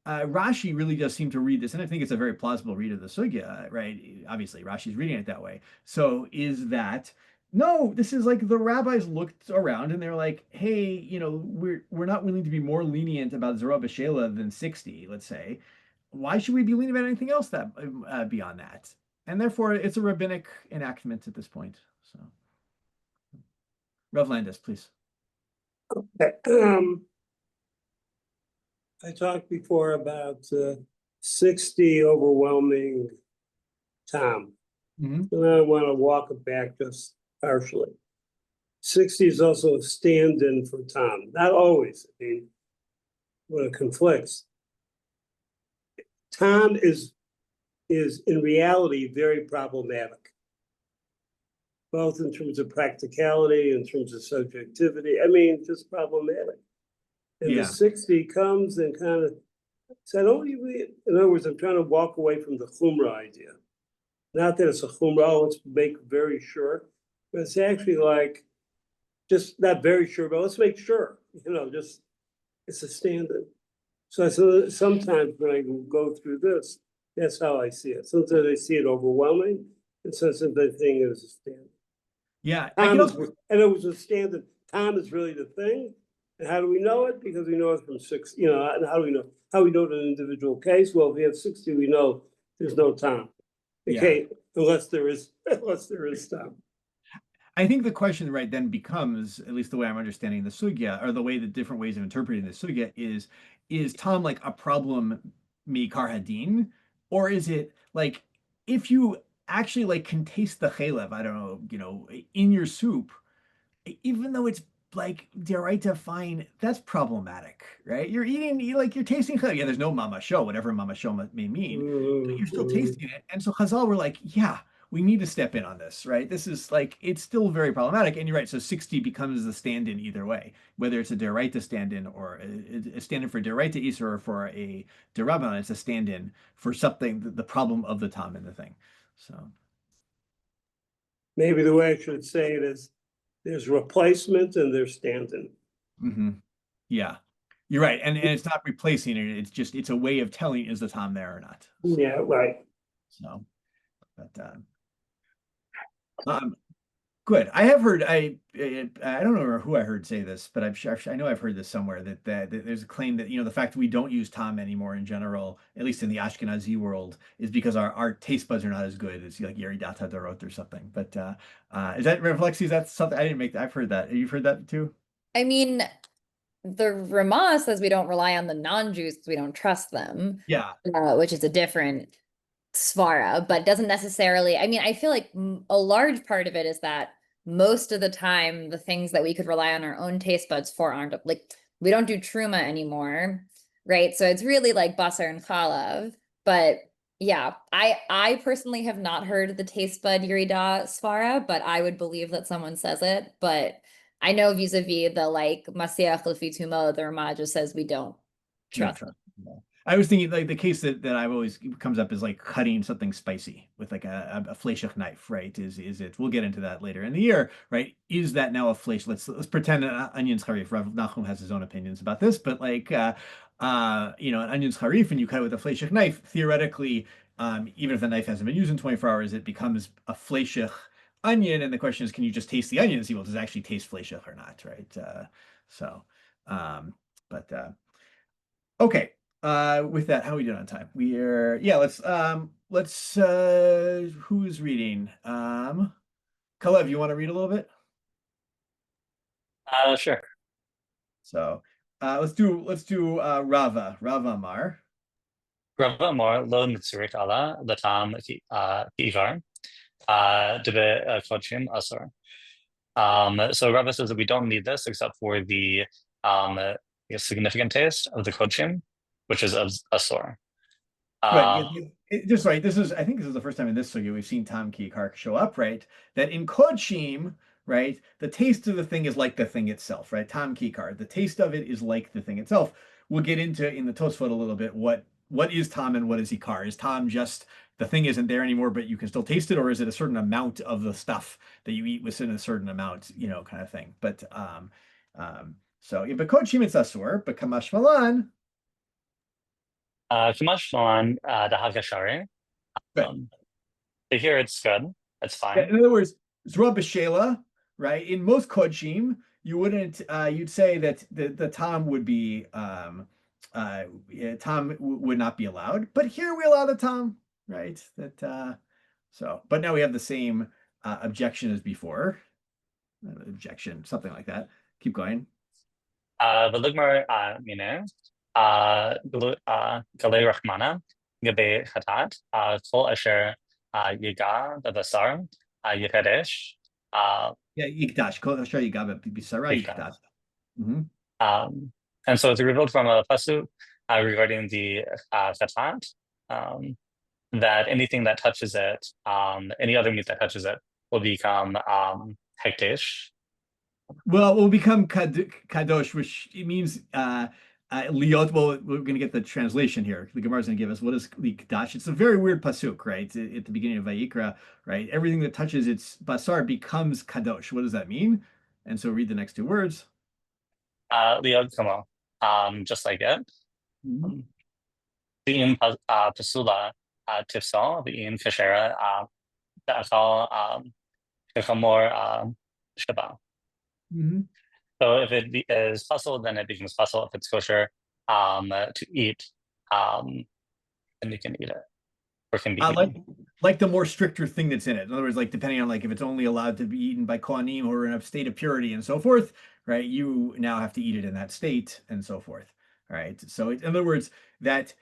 Rashi really does seem to read this, and I think it's a very plausible read of the sugya, right? Obviously, Rashi's reading it that way. So is that no? This is like the rabbis looked around and they're like, hey, we're not willing to be more lenient about zeroah beshelah than 60, let's say. Why should we be lenient about anything else that beyond that? And therefore, it's a rabbinic enactment at this point. So, Rev Landis, please. Okay. I talked before about 60 overwhelming Tom. And I want to walk it back just partially. 60 is also a stand-in for Tom. Not always. I mean, when it conflicts. Tom is in reality very problematic, both in terms of practicality, in terms of subjectivity. I mean, just problematic. And the 60 comes and kind of said, in other words, I'm trying to walk away from the chumrah idea. Not that it's a chumrah, let's make very sure, but it's actually like, just not very sure, but let's make sure, just, it's a stand-in. So sometimes when I go through this, that's how I see it. Sometimes I see it overwhelming, and sometimes I think it is a stand. Yeah, and it was a stand. Tom is really the thing. And how do we know it? Because we know it from 60. And how do we know? How we know it in an individual case? Well, if we have 60, we know there's no Tom. Okay, unless there is Tom. I think the question right then becomes, at least the way I'm understanding the sugya, or the way the different ways of interpreting the sugya is Tom like a problem mikar hadin? Or is it like if you actually like can taste the chalev, I don't know, in your soup, even though it's like deraita fine, that's problematic, right? You're tasting chalev. Yeah, there's no mama show, whatever mama show may mean, but you're still tasting it. And so Chazal were like, yeah, we need to step in on this, right? This is like, it's still very problematic. And you're right. So 60 becomes the stand-in either way, whether it's a deraita stand-in or a stand-in for deraita isur or for a derabanan, it's a stand-in for something, the problem of the Tom in the thing. So maybe the way I should say it is there's replacement and there's stand-in. Yeah, you're right. And it's not replacing it. It's just, it's a way of telling, is the Tom there or not? So, yeah, right. So, but, Good. I have heard. I don't know who I heard say this, but I'm sure I know I've heard this somewhere that there's a claim that the fact that we don't use Tom anymore in general, at least in the Ashkenazi world, is because our taste buds are not as good as like Yeri Data Dorot or something. But is that Reflexi? Is that something I didn't make? I've heard that. You've heard that too? I mean, the Ramah says we don't rely on the non-Jews because we don't trust them, Yeah. which is a different svara, but doesn't necessarily. I mean, I feel like a large part of it is that most of the time, the things that we could rely on our own taste buds for aren't like we don't do truma anymore, right? So it's really like basar and chalav. But yeah, I personally have not heard the taste bud Yerida svara, but I would believe that someone says it. But I know vis-a-vis the like Masiach Lefi Tumo, the Ramah just says we don't No, trust. trust. No. I was thinking like the case that I've always comes up is like cutting something spicy with like a fleshach knife, right? Is it? We'll get into that later in the year, right? Is that now a flesh? Let's pretend an onion's harif. Rav Nachum has his own opinions about this, but like an onion's harif and you cut it with a fleshach knife, theoretically, even if the knife hasn't been used in 24 hours, it becomes a fleshach onion, and the question is, can you just taste the onion and see, well, does it actually taste fleshach or not, right? So, but okay. With that, how are we doing on time? Let's who's reading? Kalev, you want to read a little bit? Sure. So let's do Rava Amar. Rava Amar lo mitzurik ala latam ki'ikar debe kodshim asor. So Rava says that we don't need this except for the significant taste of the kodshim, which is asor. Right. Just right. I think this is the first time in this sugya we've seen Tam Ki Kark show up, right? That in Kodshim, right, the taste of the thing is like the thing itself, right? Tam Ki Kar, the taste of it is like the thing itself. We'll get into in the Tosfot a little bit what is Tam and what is Ikar. Is Tam just the thing isn't there anymore, but you can still taste it, or is it a certain amount of the stuff that you eat within a certain amount, kind of thing. But but Kodshim it's Asur, but Kamash Malan. Kamash Malan dahag shari. Here it's good. It's fine. In other words, zeroah beshelah, right? In most kodshim, you wouldn't. You'd say that the tom would be tom would not be allowed, but here we allow the tom, right? But now we have the same objection as before. Objection, something like that. Keep going. V'ligmar mine galei rachmana gabe chatat kol asher yiga b'basar yikadesh. Yikdash. Kol asher yiga b'basar yikdash. And so it's revealed from a pasuk regarding the chatat that anything that touches it, any other meat that touches it, will become hekdesh. Well, it will become kadosh, which it means liot. Well, we're going to get the translation here. The Gemara is going to give us what is likdash. It's a very weird pasuk, right? At the beginning of Vayikra, right? Everything that touches its basar becomes kadosh. What does that mean? And so read the next two words. Liot kamo, just like it. V'im pasula tifsal, v'im kashera da'akal kachamor shaba. So if it is puzzle, then it becomes puzzle. If it's kosher to eat, then you can eat it, or can be eaten. Like the more stricter thing that's in it. In other words, like depending on like if it's only allowed to be eaten by kohanim who are in a state of purity and so forth, right? You now have to eat it in that state and so forth. All right. So in other words, that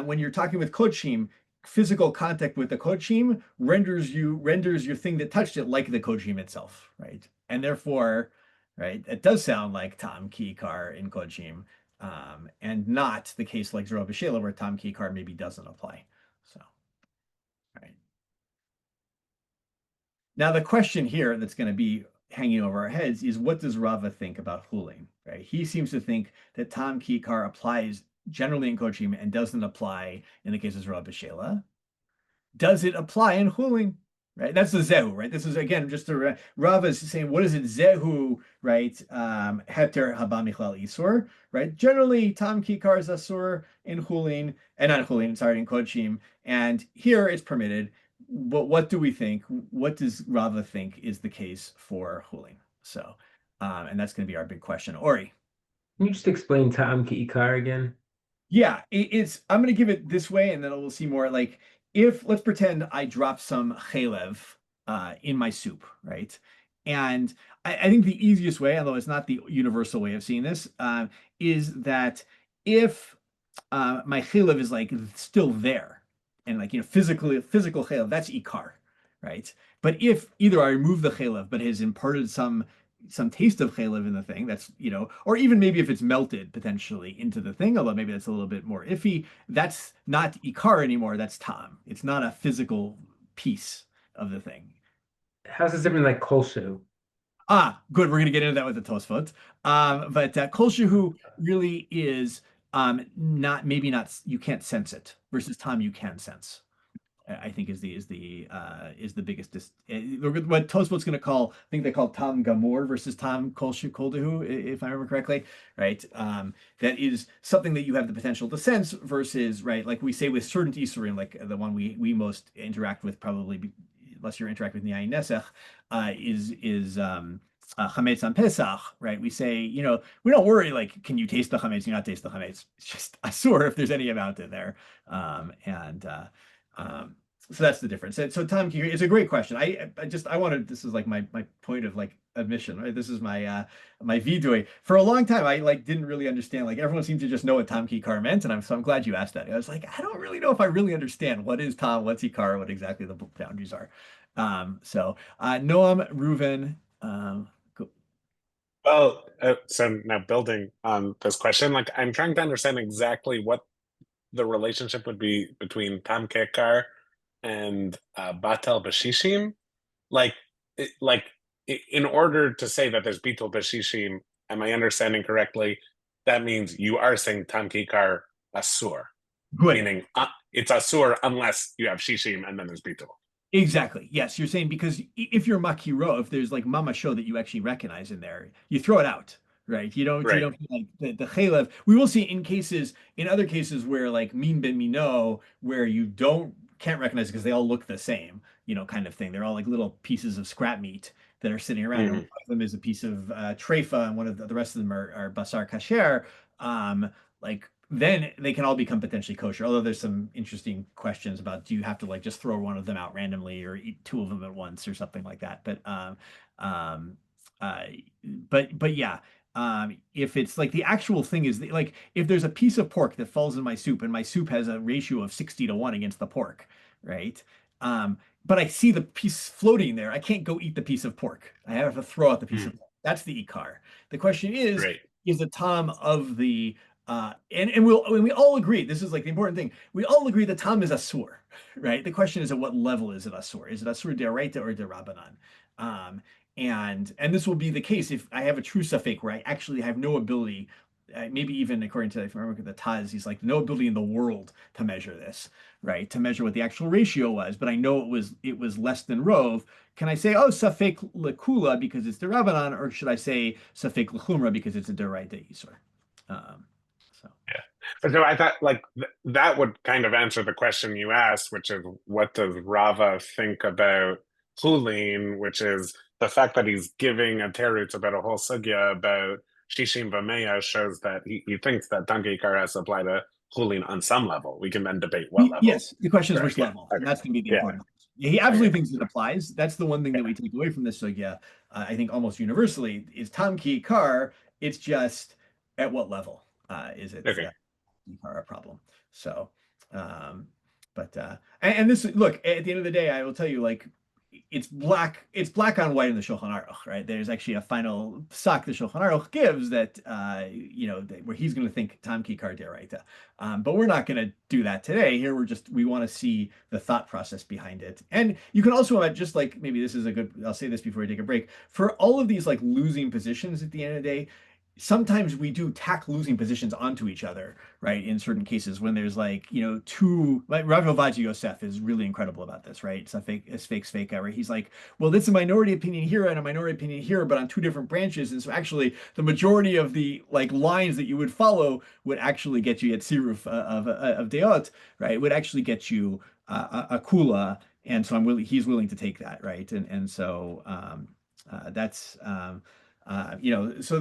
when you're talking with kodshim, physical contact with the kodshim renders your thing that touched it like the kodshim itself, right? And therefore, right, it does sound like Tam Ki Kar in Kodshim, and not the case like zeroah beshelah where Tam Ki Kar maybe doesn't apply. So, right. Now the question here that's going to be hanging over our heads is, what does Rava think about Chullin? Right? He seems to think that Tam Ki Kar applies generally in Kodshim and doesn't apply in the case of zeroah beshelah. Does it apply in Chullin? Right, that's the zehu, right? This is again just a Rava is saying, what is it zehu, right? Heter haba michlal isur, right? Generally, tam ki kar is asur in Chullin, and not Chullin, sorry, in Kodshim, and here it's permitted. what do we think? What does Rava think is the case for Chullin? So, and that's going to be our big question. Ori. Can you just explain Ta'am Ki'ikar again? Yeah, it's I'm gonna give it this way, and then we'll see more. Like, if let's pretend I drop some chalev in my soup, right? And I think the easiest way, although it's not the universal way of seeing this, is that if my chalev is like still there, and like physical chalev, that's ikar, right? But if either I remove the chalev, but has imparted some taste of chalev in the thing, that's, or even maybe if it's melted potentially into the thing, although maybe that's a little bit more iffy, that's not ikar anymore, that's tam. It's not a physical piece of the thing. How's this different like kolshu? Good. We're gonna get into that with the Tosfot. But kol shehu really is not, maybe not, you can't sense it, versus tam you can sense. I think is the biggest what Tosfot's going to call, I think they call tam gamor versus tam kol dehu, if I remember correctly, right? That is something that you have the potential to sense versus, right, like we say with certain isurim, like the one we most interact with, probably unless you're interacting with the ayin nesach, is chametz on Pesach, right? We say, we don't worry, like, can you taste the chametz? You not taste the chametz. It's just asur if there's any amount in there, so that's the difference. So Tom, it's a great question. I wanted, this is like my point of like admission, right? This is my my vidui. For a long time, I like didn't really understand. Like, everyone seemed to just know what Tom Kikar meant, and I'm glad you asked that. I was like, I don't really know if I really understand what is Tom, what's Ikar, what exactly the boundaries are. Noam, Reuven, go. Well, so now building on this question, like I'm trying to understand exactly what the relationship would be between Tam Kekar and Batel Bashishim. Like, in order to say that there's Bitul Bashishim, am I understanding correctly? That means you are saying Tam Kekar Asur, meaning it's Asur unless you have Shishim and then there's Bitul. Exactly. Yes, you're saying because if you're makiro, if there's like mama show that you actually recognize in there, you throw it out, right? You don't like the chalev. We will see in other cases where like min ben mino, where you can't recognize it because they all look the same, kind of thing. They're all like little pieces of scrap meat that are sitting around. And one of them is a piece of treifa, and one of the rest of them are basar kasher. Like, then they can all become potentially kosher. Although there's some interesting questions about, do you have to like just throw one of them out randomly or eat two of them at once or something like that. But yeah, if it's like the actual thing is like, if there's a piece of pork that falls in my soup and my soup has a ratio of 60-1 against the pork, right? But I see the piece floating there, I can't go eat the piece of pork. I have to throw out the piece of pork. That's the ikar. The question is the tam of the and we all agree, this is like the important thing. We all agree that tam is asur, right? The question is, at what level is it asur? Is it asur deraita or derabanan? And this will be the case if I have a true suffix where I actually have no ability, maybe even according to, if I remember the Taz, he's like, no ability in the world to measure this, right? To measure what the actual ratio was, but I know it was less than rov. Can I say, oh, suffix lekula because it's derabanan, or should I say suffix lechumra because it's a deraita isur? So I thought like that would kind of answer the question you asked, which is what does Rava think about Chullin, which is the fact that he's giving a teretz about a whole sugya about Shishim Vameya shows that he thinks that Tanke Ikar has to apply to Chullin on some level. We can then debate what level. Yes, the question is which level. And that's going to be the important. Yeah, he absolutely thinks it applies. That's the one thing that we take away from this sugya, I think almost universally, is Tam Ki Ikar. It's just at what level is it? A problem. So, and this, look, at the end of the day, I will tell you, like, it's black on white in the Shulchan Aruch, right? There's actually a final psak the Shulchan Aruch gives that, where he's going to think Tam Kikar deraita. But we're not going to do that today. Here, we want to see the thought process behind it. And you can also, just like, maybe this is a good, I'll say this before we take a break, for all of these like losing positions at the end of the day, sometimes we do tack losing positions onto each other, right? In certain cases, when there's like, two, like Rav Ovadia Yosef is really incredible about this, right? It's fake, where he's like, well, it's a minority opinion here and a minority opinion here, but on two different branches. And so actually the majority of the like lines that you would follow would actually get you at Siruf of Deot, right? Would actually get you a Kula and so he's willing to take that, right? And so that's so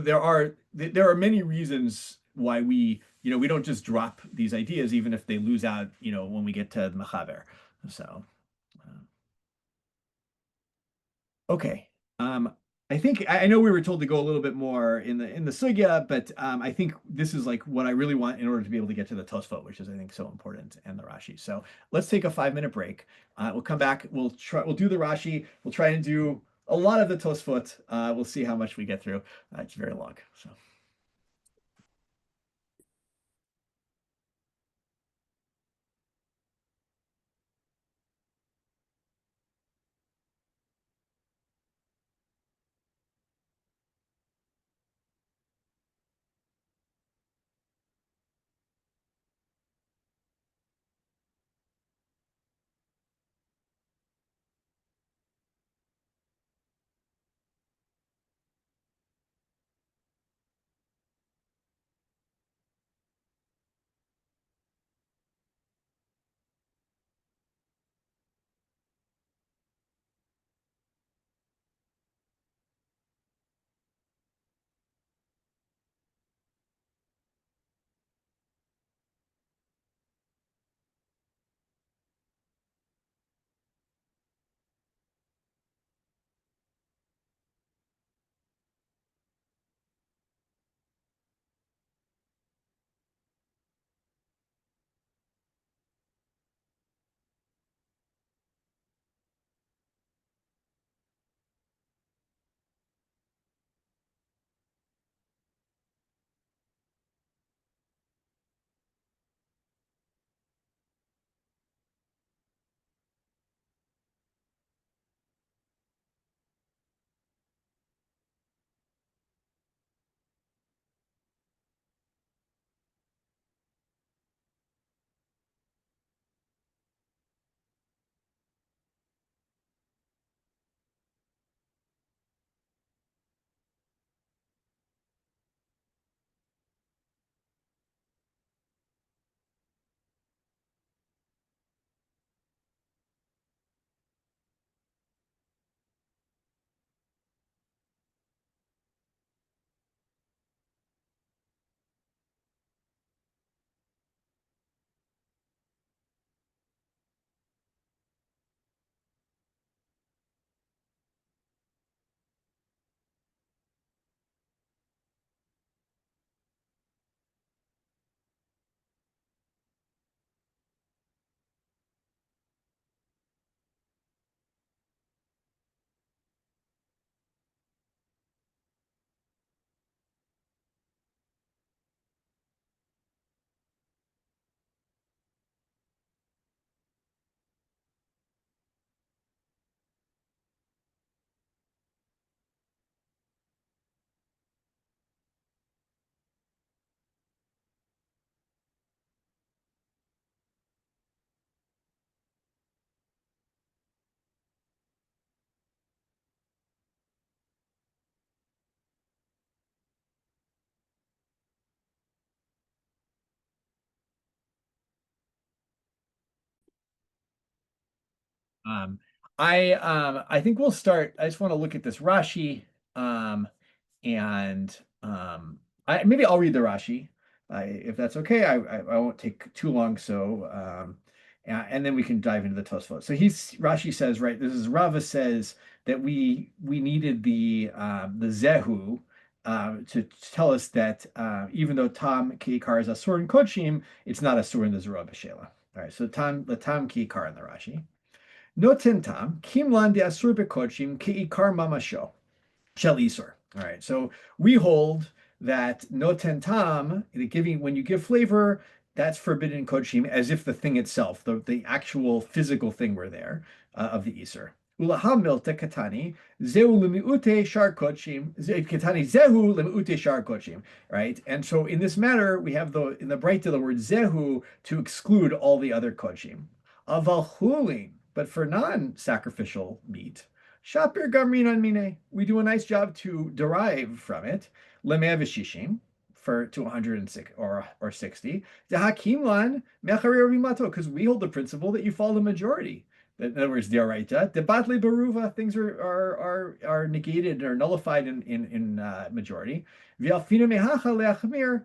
there are many reasons why we don't just drop these ideas even if they lose out when we get to the mechaber. So okay. I think I know we were told to go a little bit more in the sugya, but I think this is like what I really want in order to be able to get to the Tosfot, which is I think so important, and the Rashi. So let's take a 5-minute break. We'll come back. We'll do the Rashi. We'll try and do a lot of the Tosfot. We'll see how much we get through. It's very long. So. Um, I think we'll start. I just want to look at this Rashi, and I maybe I'll read the Rashi, if that's okay. I won't take too long. So and then we can dive into the Tosfot. So Rashi says, right, this is Rava says that we needed the Zehu to tell us that even though Tam Kikar is Asur and Kodshim, it's not Asur in the zeroah beshelah. All right, so the Tam Kikar in the Rashi. Noten tam kimlan de asur bekodshim keikar mamasho shel isur. All right, so we hold that noten tam, when you give flavor, that's forbidden in kodshim as if the thing itself, the actual physical thing were there of the isur. Ulaha milta katani zehu lemiute shar kodshim katani zehu lemiute shar kodshim. Right, and so in this matter, we have in the bright the word zehu to exclude all the other kodshim. Aval chulin. But for non-sacrificial meat, shapir gamrin an mine, we do a nice job to derive from it lemeh v'shishim to 106 or 60. Dehakim lan mechari rimato, because we hold the principle that you follow the majority. In other words, dioraita. Debatle beruva, things are negated or nullified in majority. V'alfina mehacha leachmir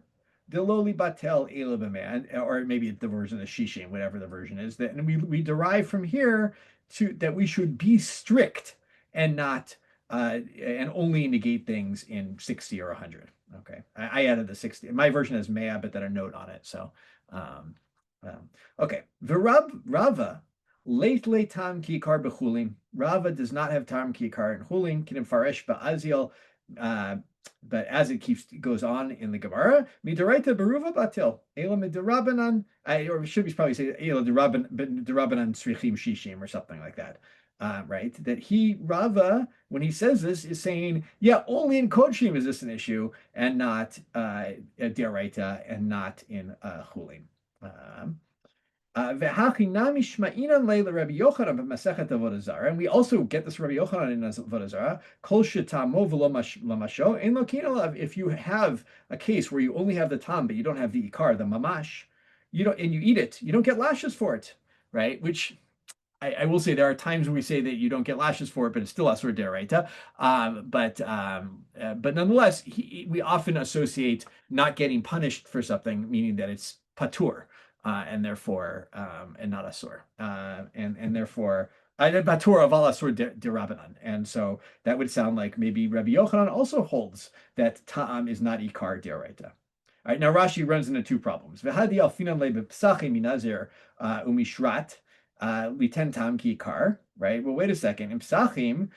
deloli batel ela b'me'an, or maybe the version of shishim, whatever the version is. That and we derive from here to that we should be strict and not and only negate things in 60 or 100. Okay, I added the 60. My version has mea, but then a note on it. So, okay. Rava late tam kikar bechulin. Rava does not have tam kikar in chulin. Kinim faresh ba'azil. But as it goes on in the Gemara, midaraita beruva batil ela midarabanan, or should we probably say ela derabanan srichim shishim or something like that. Right? That Rava, when he says this, is saying, yeah, only in Kodshim is this an issue, and not Dioraita, and not in Chulin. And we also get this Rabbi Yochanan in Avodah Zarah. Kol shetamo v'lo lamasho ein lo kinalav. If you have a case where you only have the tam, but you don't have the ikar, the mamash, you don't, and you eat it, you don't get lashes for it, right? Which I will say there are times when we say that you don't get lashes for it, but it's still asur deraita. But nonetheless, we often associate not getting punished for something, meaning that it's patur, and therefore and not asur, and therefore patur of al asur derabanan. And so that would sound like maybe Rabbi Yochanan also holds that ta'am is not ikar deraita. All right, now Rashi runs into two problems. V'hadi alfinan le b'psachim minazir umishrat. Liten tam ki kar, right? Well, wait a second. In Psachim,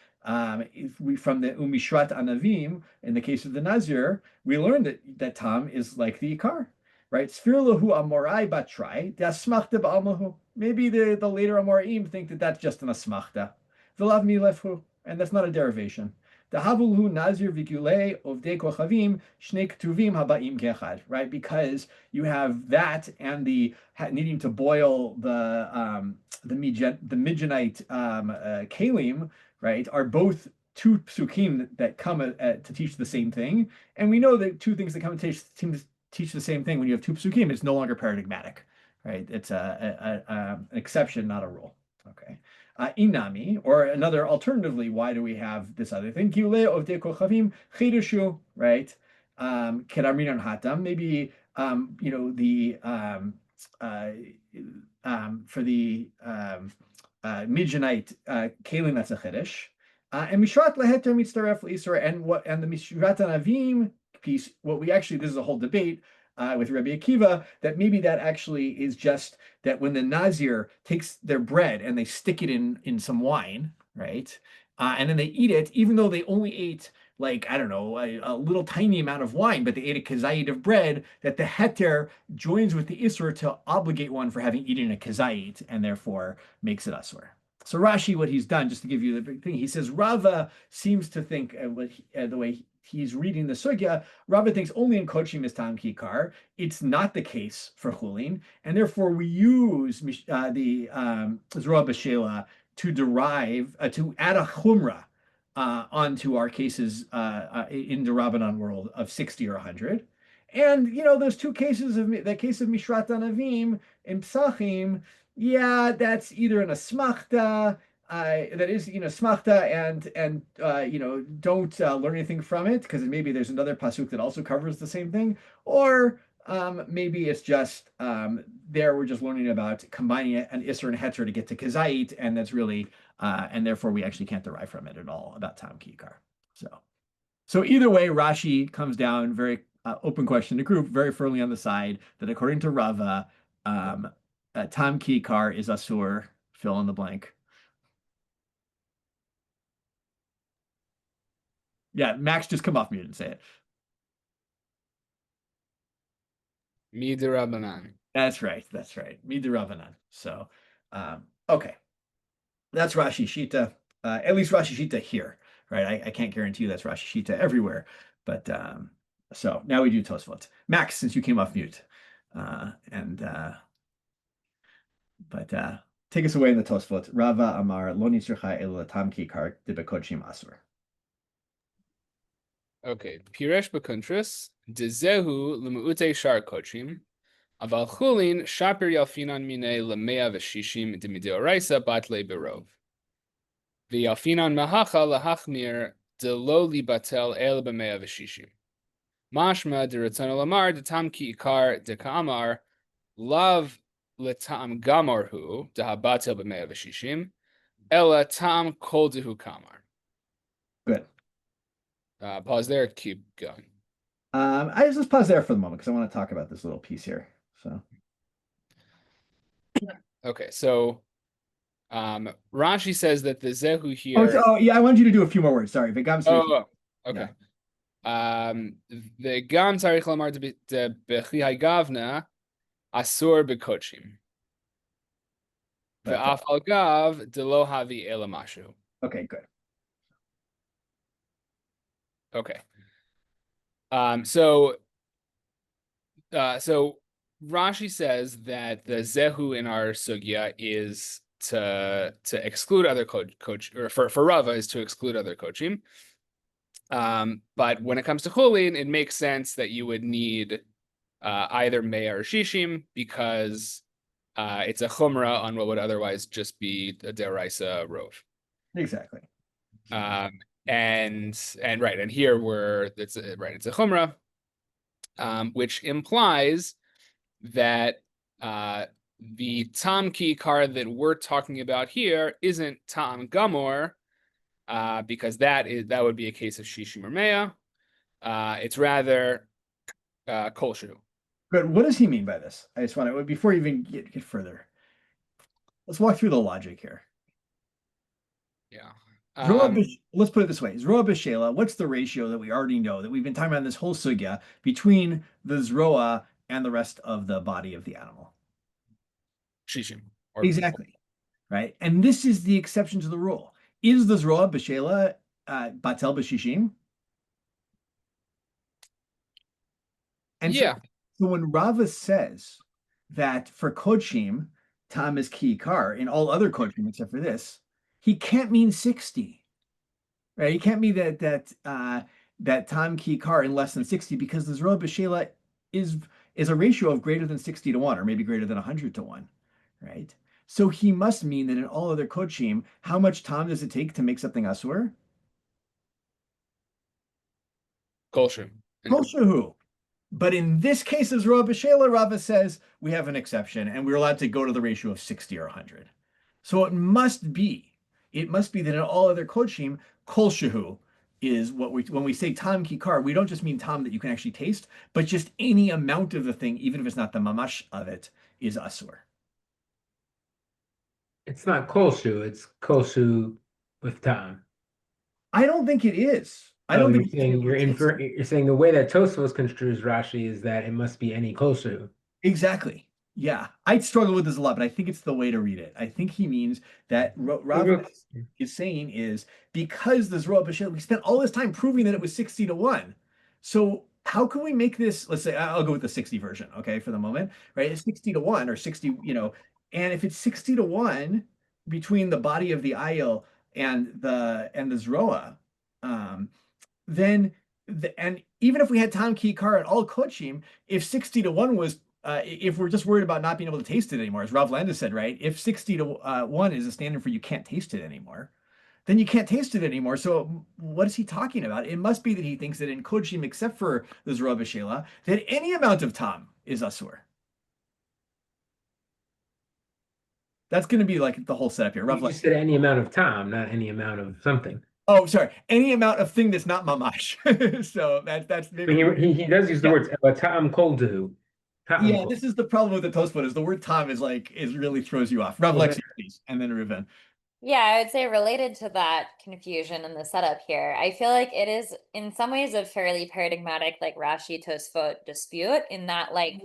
if we from the Umishrat Anavim, in the case of the Nazir, we learned that tam is like the Ikar, right? Sfirlahu Amorai Batrai, Dasmachta Ba'almahu. Maybe the later Amoraim think that that's just an Asmachta. V'lav Milefhu, and that's not a derivation. Dahavulhu Nazir Vikule Ovdei Kochavim Shnei Ktuvim Habaim Kechad, right? Because you have that and the needing to boil the Midianite kalim, right? Are both two psukim that come to teach the same thing, and we know that two things that come to teach the same thing when you have two psukim, it's no longer paradigmatic, right? It's an exception, not a rule. Okay. Inami, or another alternatively, why do we have this other thing? Right? Kedamrinan hatam, maybe for the Midianite kalim, that's a chiddush. And mishrat leheter mitzaref leisur, and the mishrat anavim piece. What we actually, this is a whole debate with Rabbi Akiva, that maybe that actually is just that when the Nazir takes their bread and they stick it in some wine, right? And then they eat it, even though they only ate like, I don't know, a little tiny amount of wine, but they ate a kazayit of bread, that the heter joins with the isur to obligate one for having eaten a kazayit and therefore makes it asur. So Rashi, what he's done, just to give you the big thing, he says Rava seems to think the way he's reading the sugya, Rava thinks only in Kodshim is tam kikar. It's not the case for chulin, and therefore we use the zeroah beshelah to derive to add a chumrah onto our cases in the Rabbanan world of 60 or 100. And those two cases of the case of Mishrat Anavim in Psachim, yeah, that's either an asmachta, that is smachta, and don't learn anything from it, because maybe there's another pasuk that also covers the same thing, or maybe it's just there we're just learning about combining an isser and heter to get to kazait, and that's really and therefore we actually can't derive from it at all about tam kikar. So either way, Rashi comes down very open question to group, very firmly on the side that according to Rava, tam kikar is asur, fill in the blank. Yeah, Max, just come off mute and say it. Midirabanan. That's right. Midirabanan. So, okay. That's Rashi Shita. At least Rashi Shita here, right? I can't guarantee you that's Rashi Shita everywhere. But so now we do Tosfot. Max, since you came off mute. Take us away in the Tosfot. Rava Amar Lo Nisrcha Elo Tam Kikar Dibekodshim Asur. Okay, Piresh Bekuntris, Dezehu Lemuute Shar Kochim, Aval chulin shapir yalfinan mine lemea v'shishim demideoraisa batle berov. V'yalfinan mahacha lahachmir delo libatel el b'mea v'shishim. Mashma deratzon lamar detam ki ikar dekamar lav letam gamarhu dehabatel b'mea v'shishim ela tam kol dehu kamar. Good. Pause there. Keep going. I just pause there for the moment because I want to talk about this little piece here. So okay, so Rashi says that the zehu here. oh yeah, I wanted you to do a few more words. Sorry, okay. The gam tzarich lamar de bechihai gavna asur bekochim. Ve'af al gav de lo havi ela mashu. Okay, good. Okay. So Rashi says that the zehu in our sugya is to exclude other coach, or for Rava is to exclude other coachim. But when it comes to Chullin, it makes sense that you would need either Mea or Shishim because it's a chumrah on what would otherwise just be a deraisa rov. Exactly. And here it's a chumrah, which implies that the tam ki kar that we're talking about here isn't tam gamor, because that would be a case of shishim or mea. It's rather kolshu. Good. What does he mean by this? I just want to, before you even get further, let's walk through the logic here. Yeah. Let's put it this way. Zeroah beshelah, what's the ratio that we already know that we've been talking about in this whole sugya between the zeroah and the rest of the body of the animal? Shishim. Exactly. Right. And this is the exception to the rule. Is the zeroah beshelah batel b'shishim? And yeah. So when Rava says that for kochim, tam is ki kar, in all other kochim except for this, he can't mean 60, right? He can't mean that tam ki kar in less than 60 because the zeroah beshelah is a ratio of greater than 60 to 1, or maybe greater than 100 to 1, right? So he must mean that in all other kochim, how much tam does it take to make something asur? Kolshu. Kolshu. But in this case of zeroah beshelah, Rava says we have an exception and we're allowed to go to the ratio of 60 or 100. So it must be that in all other kochim, kolshu is what when we say tam kikar, we don't just mean tam that you can actually taste, but just any amount of the thing, even if it's not the mamash of it, is asur. It's not kolshu, it's kolshu with tam. I don't think it is. I Oh, don't you're think saying you're saying the way that Tosfos construes Rashi is that it must be any kolshu. Exactly. Yeah, I struggle with this a lot, but I think it's the way to read it. I think he means that Rav is saying is because the zeroah beshelah, we spent all this time proving that it was 60 to 1. So how can we make this, let's say, I'll go with the 60 version, okay, for the moment, right? It's 60 to 1 or 60, and if it's 60 to 1 between the body of the ayil and the zeroah, then and even if we had tam ki kar at all kochim, if 60 to 1 was if we're just worried about not being able to taste it anymore, as Rav Landis said, right? If 60 to 1 is a standard for you can't taste it anymore, then you can't taste it anymore. So what is he talking about? It must be that he thinks that in kochim, except for the zeroah beshelah, that any amount of tam is asur. That's going to be like the whole setup here. You just said any amount of tam, not any amount of something. Oh, sorry. Any amount of thing that's not mamash. So that's maybe he does use the words tam koldu. Yeah, this is the problem with the Tosfot is the word tam is really throws you off. Rav Lexi, please, and then Reuven. Yeah, I would say related to that confusion in the setup here, I feel like it is in some ways a fairly paradigmatic like Rashi Tosfot dispute in that like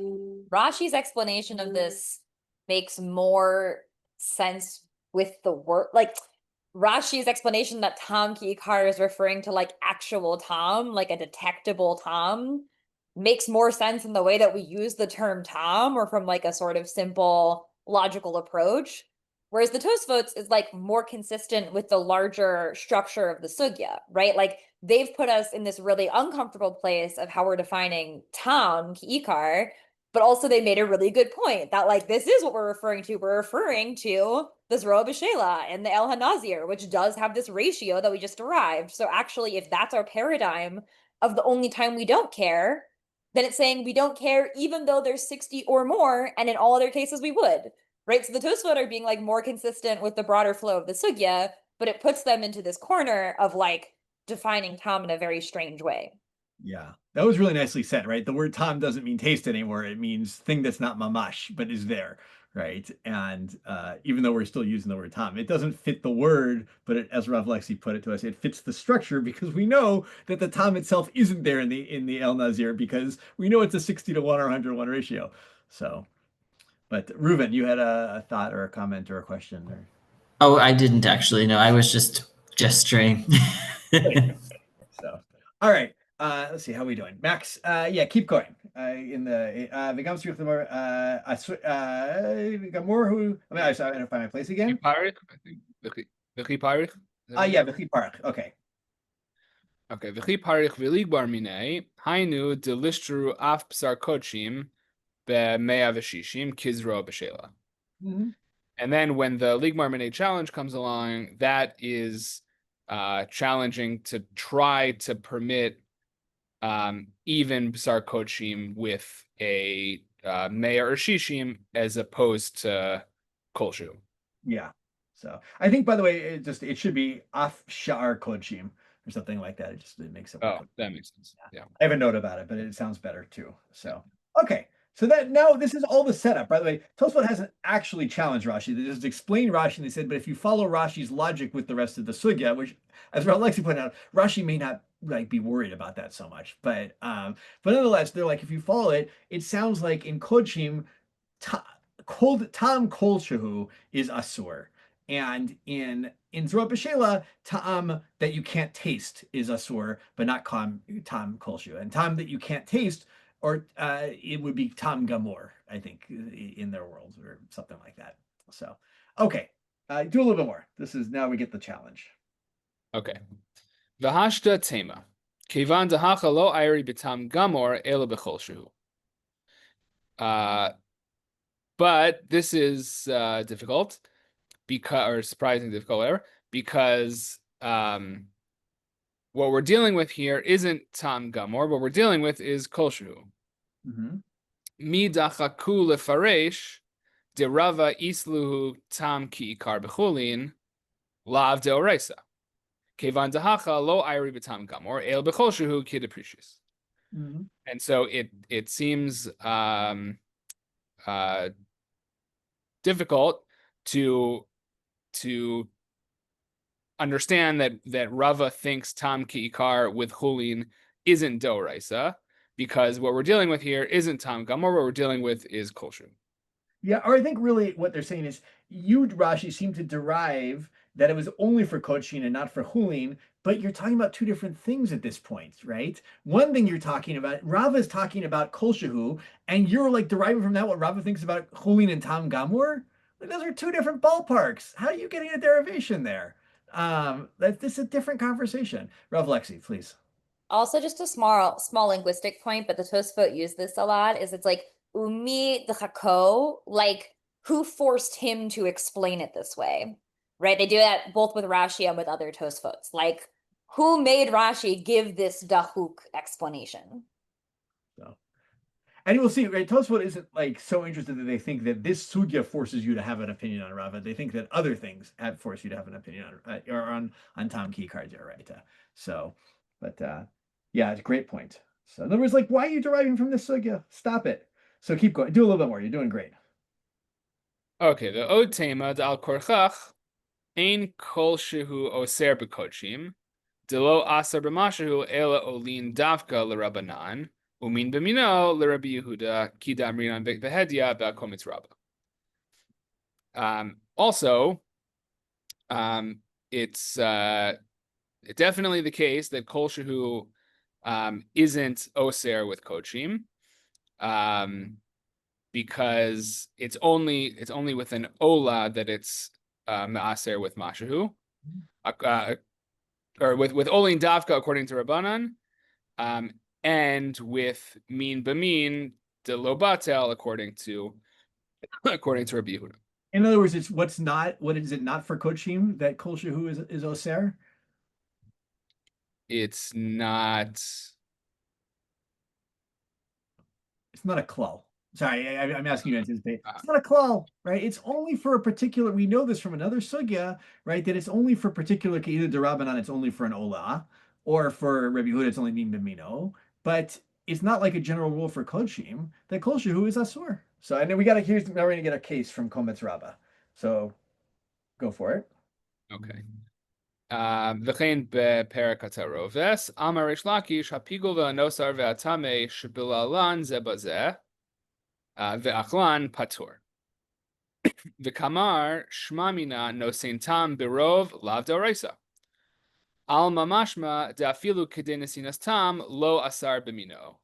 Rashi's explanation of this makes more sense with the word like Rashi's explanation that tam ki kar is referring to like actual tam, like a detectable tam, makes more sense in the way that we use the term tam or from like a sort of simple logical approach. Whereas the Tosfots is like more consistent with the larger structure of the sugya, right? Like they've put us in this really uncomfortable place of how we're defining tam, ki ikar, But also they made a really good point that like this is what we're referring to. We're referring to the zeroah beshelah and the El Hanazir, which does have this ratio that we just derived. So actually, if that's our paradigm of the only time we don't care, then it's saying we don't care even though there's 60 or more, and in all other cases we would. Right? So the Tosfot are being like more consistent with the broader flow of the sugya, but it puts them into this corner of like defining Tom in a very strange way. Yeah, that was really nicely said, right? The word Tom doesn't mean taste anymore. It means thing that's not mamash, but is there, right? And even though we're still using the word Tom, it doesn't fit the word, but as Rav Lexi put it to us, it fits the structure because we know that the Tom itself isn't there in the El Nazir because we know it's a 60 to 1 or 100-1 ratio. So, but Reuven, you had a thought or a comment or a question or... Oh, I didn't actually. No, I was just gesturing. So, all right. Let's see how we doing, Max. Yeah, keep going. In the we got more who. I mean, I gotta find my place again. Parich, I think. V'chi parich. Yeah, v'chi parich. Okay. Okay. V'chi parich v'ligbar minei hainu delishtaru af b'sar kodshim be'mea v'shishim kizro b'shela. And then when the Ligmar Minei challenge comes along, that is challenging to try to permit even B'sar Kodshim with a Meir or Shishim as opposed to Kolshu. Yeah. So I think, by the way, it should be Af Sha'ar Kodshim or something like that. It makes it. Oh, that makes sense. Yeah. I have a note about it, but it sounds better too. So okay. So that now this is all the setup. By the way, Tosfot hasn't actually challenged Rashi. They just explained Rashi and they said, but if you follow Rashi's logic with the rest of the sugya, which, as Lexi pointed out, Rashi may not like be worried about that so much. But nonetheless, they're like, if you follow it, it sounds like in Kodshim, Tam Kolshahu is Asur. And in zeroah beshelah, ta'am that you can't taste is asur, but not tam kolshu. And tam that you can't taste, or it would be tam gamor, I think, in their world, or something like that. So, okay, do a little bit more. This is now we get the challenge. Okay. V'hashta tema. Kivan dahacha lo ayri b'tam gamor ela b'cholshu. But this is difficult. Or surprisingly difficult, whatever, because what we're dealing with here isn't Tam Gamor. What we're dealing with is Kolshu. Mi dachaku lefaresh de Rava isluhu Tam ki ikar bechulin lav de oraisa. Kevan dahacha lo ayri b'Tam Gamor el becholshu ki deprecious. And so it seems difficult to understand that Rava thinks Tam Ki Ikar with Chulin isn't Doraisa, because what we're dealing with here isn't Tam Gamor, what we're dealing with is Kolshu. Yeah, or I think really what they're saying is you, Rashi, seem to derive that it was only for Kodshin and not for Chulin, but you're talking about two different things at this point, right? One thing you're talking about, Rava is talking about Kolshahu, and you're like deriving from that what Rava thinks about Chulin and Tam Gamor. Like, those are two different ballparks. How are you getting a derivation there? This is a different conversation. Rav Lexi, please. Also, just a small linguistic point, but the Tosfot use this a lot, is it's like umi d'chako, like who forced him to explain it this way, right? They do that both with Rashi and with other Tosfots. Like, who made Rashi give this dahuk explanation? So, and you will see, right? Tosfot isn't like so interested that they think that this sugya forces you to have an opinion on Rava. They think that other things have forced you to have an opinion on or on Tam Ki Karja, right? So, but yeah, it's a great point. So in other words, like, why are you deriving from this sugya? Stop it. So keep going. Do a little bit more. You're doing great. Okay, the Od Tema Dal Korchach Ein Kol Shehu Oser Bekochim Delo Aser B'Mashahu Ela Olin Davka L'Rabanan Umin B'Mino L'Rabbi Yehuda Ki Damrinan V'Hedya B'Komitz Rabba. Also, it's definitely the case that Kol Shehu isn't Oser with Kochim. Because it's only with an ola that it's maaser with mashahu, or with olin davka according to Rabbanan, and with min b'min de lo batel, according to Rabbi Yehuda. In other words, it's what is it not for kochim that kol shehu is oser? It's not. It's not a klal. Sorry, I'm asking you to anticipate. It's not a klal, right? It's only for a particular. We know this from another sugya, right? That it's only for particular either derabanan, it's only for an olah, or for Rabbi Yehuda, it's only min b'mino. But it's not like a general rule for kochim that kol shehu is asur. So I know we got to. Here's now we're gonna get a case from Kometz Rabbah. So go for it. Okay. V'chein beperek hataroves amar Reish Lakish hapigul ve'anosar ve'atame shebilalan ze bazeh ve'achlan patur v'kamar shma mina nosein tam birov lav d'oraisa al mamashma de'afilu kedei nesinas tam lo asar b'mino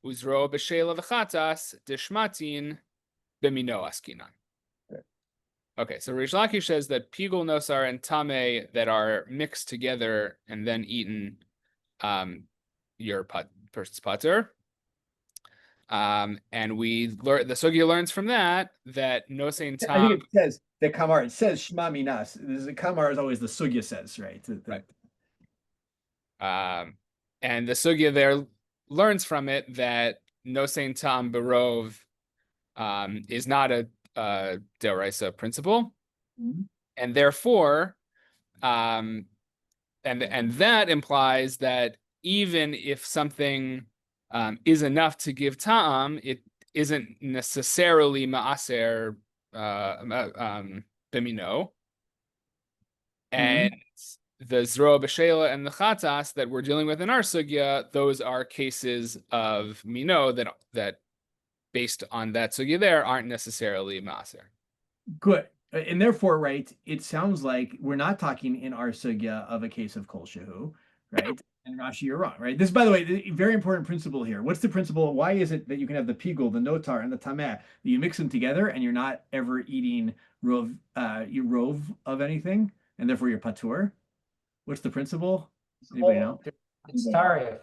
uzro beshelah v'chatas deshmatin b'mino askinan. Okay, so Reish Lakish says that pigul, nosar, and tame that are mixed together and then eaten, your person's pater. And we learn the sugya learns from that nosein tam. I think it says the kamar. It says shma minas. The kamar is always the sugya says, right? Right. And the sugya there learns from it that nosein tam berov is not a deraisa principle, and therefore, and that implies that even if something is enough to give ta'am, it isn't necessarily ma'aser b'mino, and the zeroah beshelah and the chatas that we're dealing with in our sugya, those are cases of mino that based on that sugya there aren't necessarily maser. Good. And therefore, right, it sounds like we're not talking in our sugya of a case of kol shehu, right? And Rashi, you're wrong, right? This, by the way, very important principle here. What's the principle? Why is it that you can have the pigul, the notar, and the tameh? You mix them together and you're not ever eating rov of anything, and therefore you're patur? What's the principle? Anybody know? It's tarif.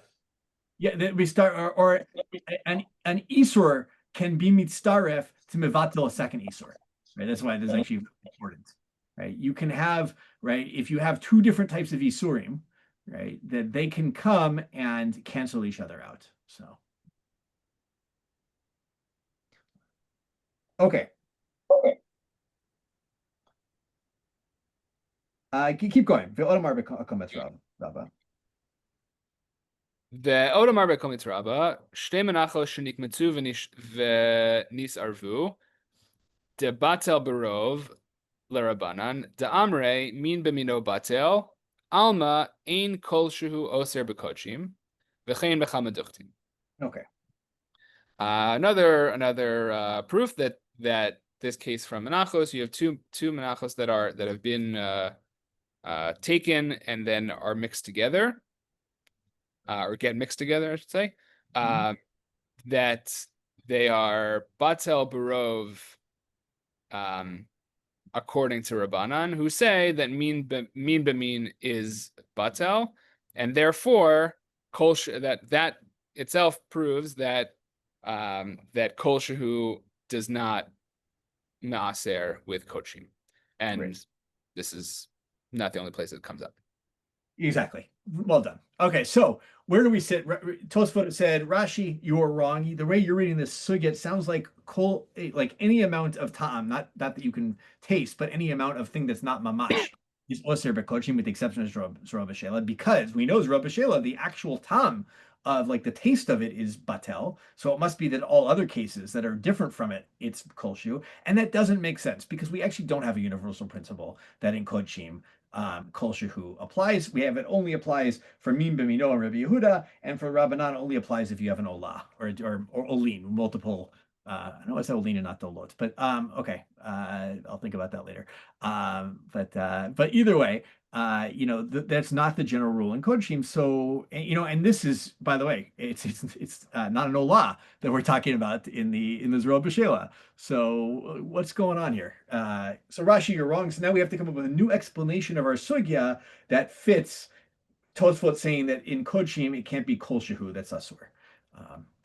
Yeah, we start, or an isur can be mitzaref to mevatel a second isur, right? That's why this is actually important, right? You can have, right, if you have two different types of isurim, right, that they can come and cancel each other out. So, okay. Keep going. The Odamar bekomitz Rabba, shtei menachos shenikmetzu v'nisarvu, de batel berov lerabanan, de amre min b'mino batel, alma ein kol shehu oser bekochim, v'chein b'chama duchtin. Okay. Another proof that this case from menachos, you have two menachos that have been taken and then are mixed together. Or get mixed together, I should say, that they are batel berov, according to Rabbanan, who say that min b'min is batel, and therefore kol that itself proves that that kol shehu does not maaser with kochim, and this is not the only place it comes up. Exactly. Well done. Okay, so where do we sit? Tosfot said, Rashi, you're wrong. The way you're reading this sugya, it sounds like any amount of ta'am, not that you can taste, but any amount of thing that's not mamash is oser bekochim, with the exception of zeroah beshelah, because we know zeroah beshelah, the actual ta'am of like the taste of it is batel. So it must be that all other cases that are different from it, it's kol shehu, and that doesn't make sense because we actually don't have a universal principle that in kochim kol shehu applies. We have it only applies for min b'mino and Rabbi Yehuda, and for Rabbanan only applies if you have an olah or olin, multiple. I know it's olin and not dolot, but okay, I'll think about that later. But either way, that's not the general rule in kodshim. So and this is, by the way, it's not an olah that we're talking about in the zeroah beshelah. So what's going on here? So Rashi, you're wrong. So now we have to come up with a new explanation of our sugya that fits Tosfot saying that in kodshim it can't be kol shehu, that's asur.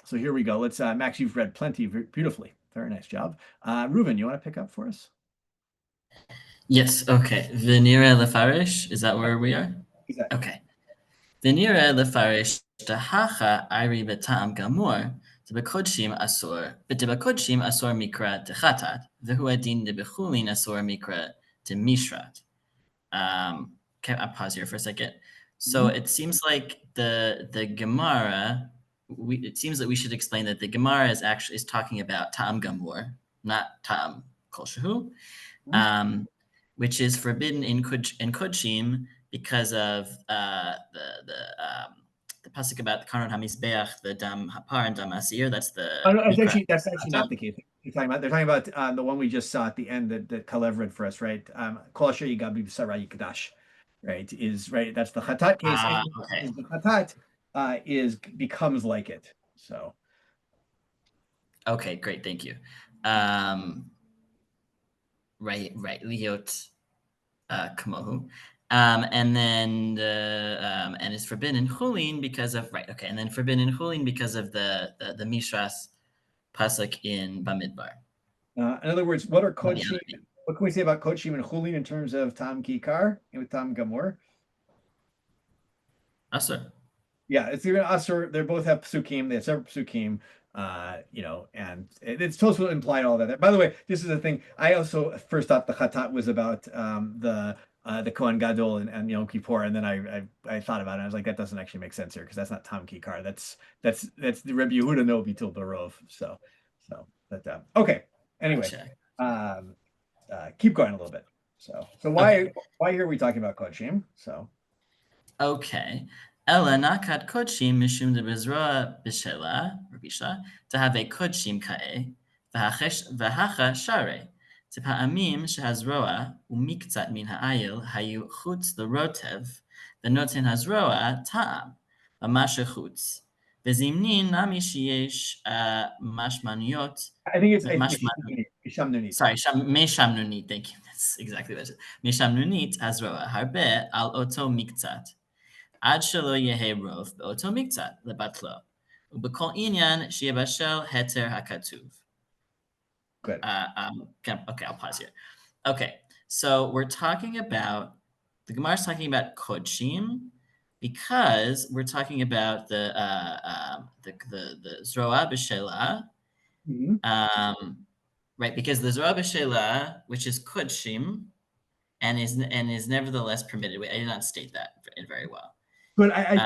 So here we go. Let's Max, you've read plenty beautifully. Very nice job. Reuven, you want to pick up for us? Yes, okay. Venire lefarish, is that where we are? Exactly. Okay. Venire lefarish dahacha ari betam gamur, debekodshim asur, bedebekodshim asur mikra dechatat, vehu adin debechulin asur mikra demishrat. Okay, I'll pause here for a second. So it seems like the Gemara, it seems that we should explain that the Gemara is talking about ta'am gamur, not ta'am kolshehu, which is forbidden in kodshim because of the pasuk about the karon hamizbeach, the dam hapar and dam asir. That's the. Oh, no, that's actually not the case. They're talking about the one we just saw at the end that Kalev read for us, right? Kol asher yigabi b'sara yikdash, right? Is right. That's the chatat case. Okay. The chatat becomes like it. So. Okay, great, thank you. Right, liot kamohu. And then and is forbidden in chulin because of and then forbidden in chulin because of the mishras pasuk in Bamidbar. In other words, what are kodshim? What can we say about kodshim and chulin in terms of tam kikar and with tam gamur? Asur. Yeah, it's even asur. They both have psukim. They have separate psukim. And it's supposed to imply all that. By the way, this is the thing. I also first thought the chatat was about the Kohen Gadol and Yom Kippur, and then I thought about it. I was like, that doesn't actually make sense here because that's not Tam Kikar. That's the Rebbe Yehuda no bitul barov. So but okay. Anyway, keep going a little bit. So why are we talking about kodshim? So okay. Ella nakat kodshim mishum de bezroah beshelah or beshelah to have a kodshim kae v'hacha share to pa'amim shehazroah umiktzat min ha'ayil hayu chutz l'rotev v'noten hazroah ta'am v'mashe chutz v'zimnin nami sheyesh mashmaniyot. I think it's Shamnunit. Sorry, Meshamnunit. Thank you. That's exactly what it is. Meshamnunit hazroah harbe al oto miktzat. Ad shelo yehe rov beoto miktzat lebatlo. Ubekol inyan sheyabashel heter hakatuv. Good. Okay, I'll pause here. Okay, so we're talking about the Gemara is talking about kodshim because we're talking about the zeroah beshelah, right? Because the zeroah beshelah, which is kodshim, and is nevertheless permitted. I did not state that very well. But I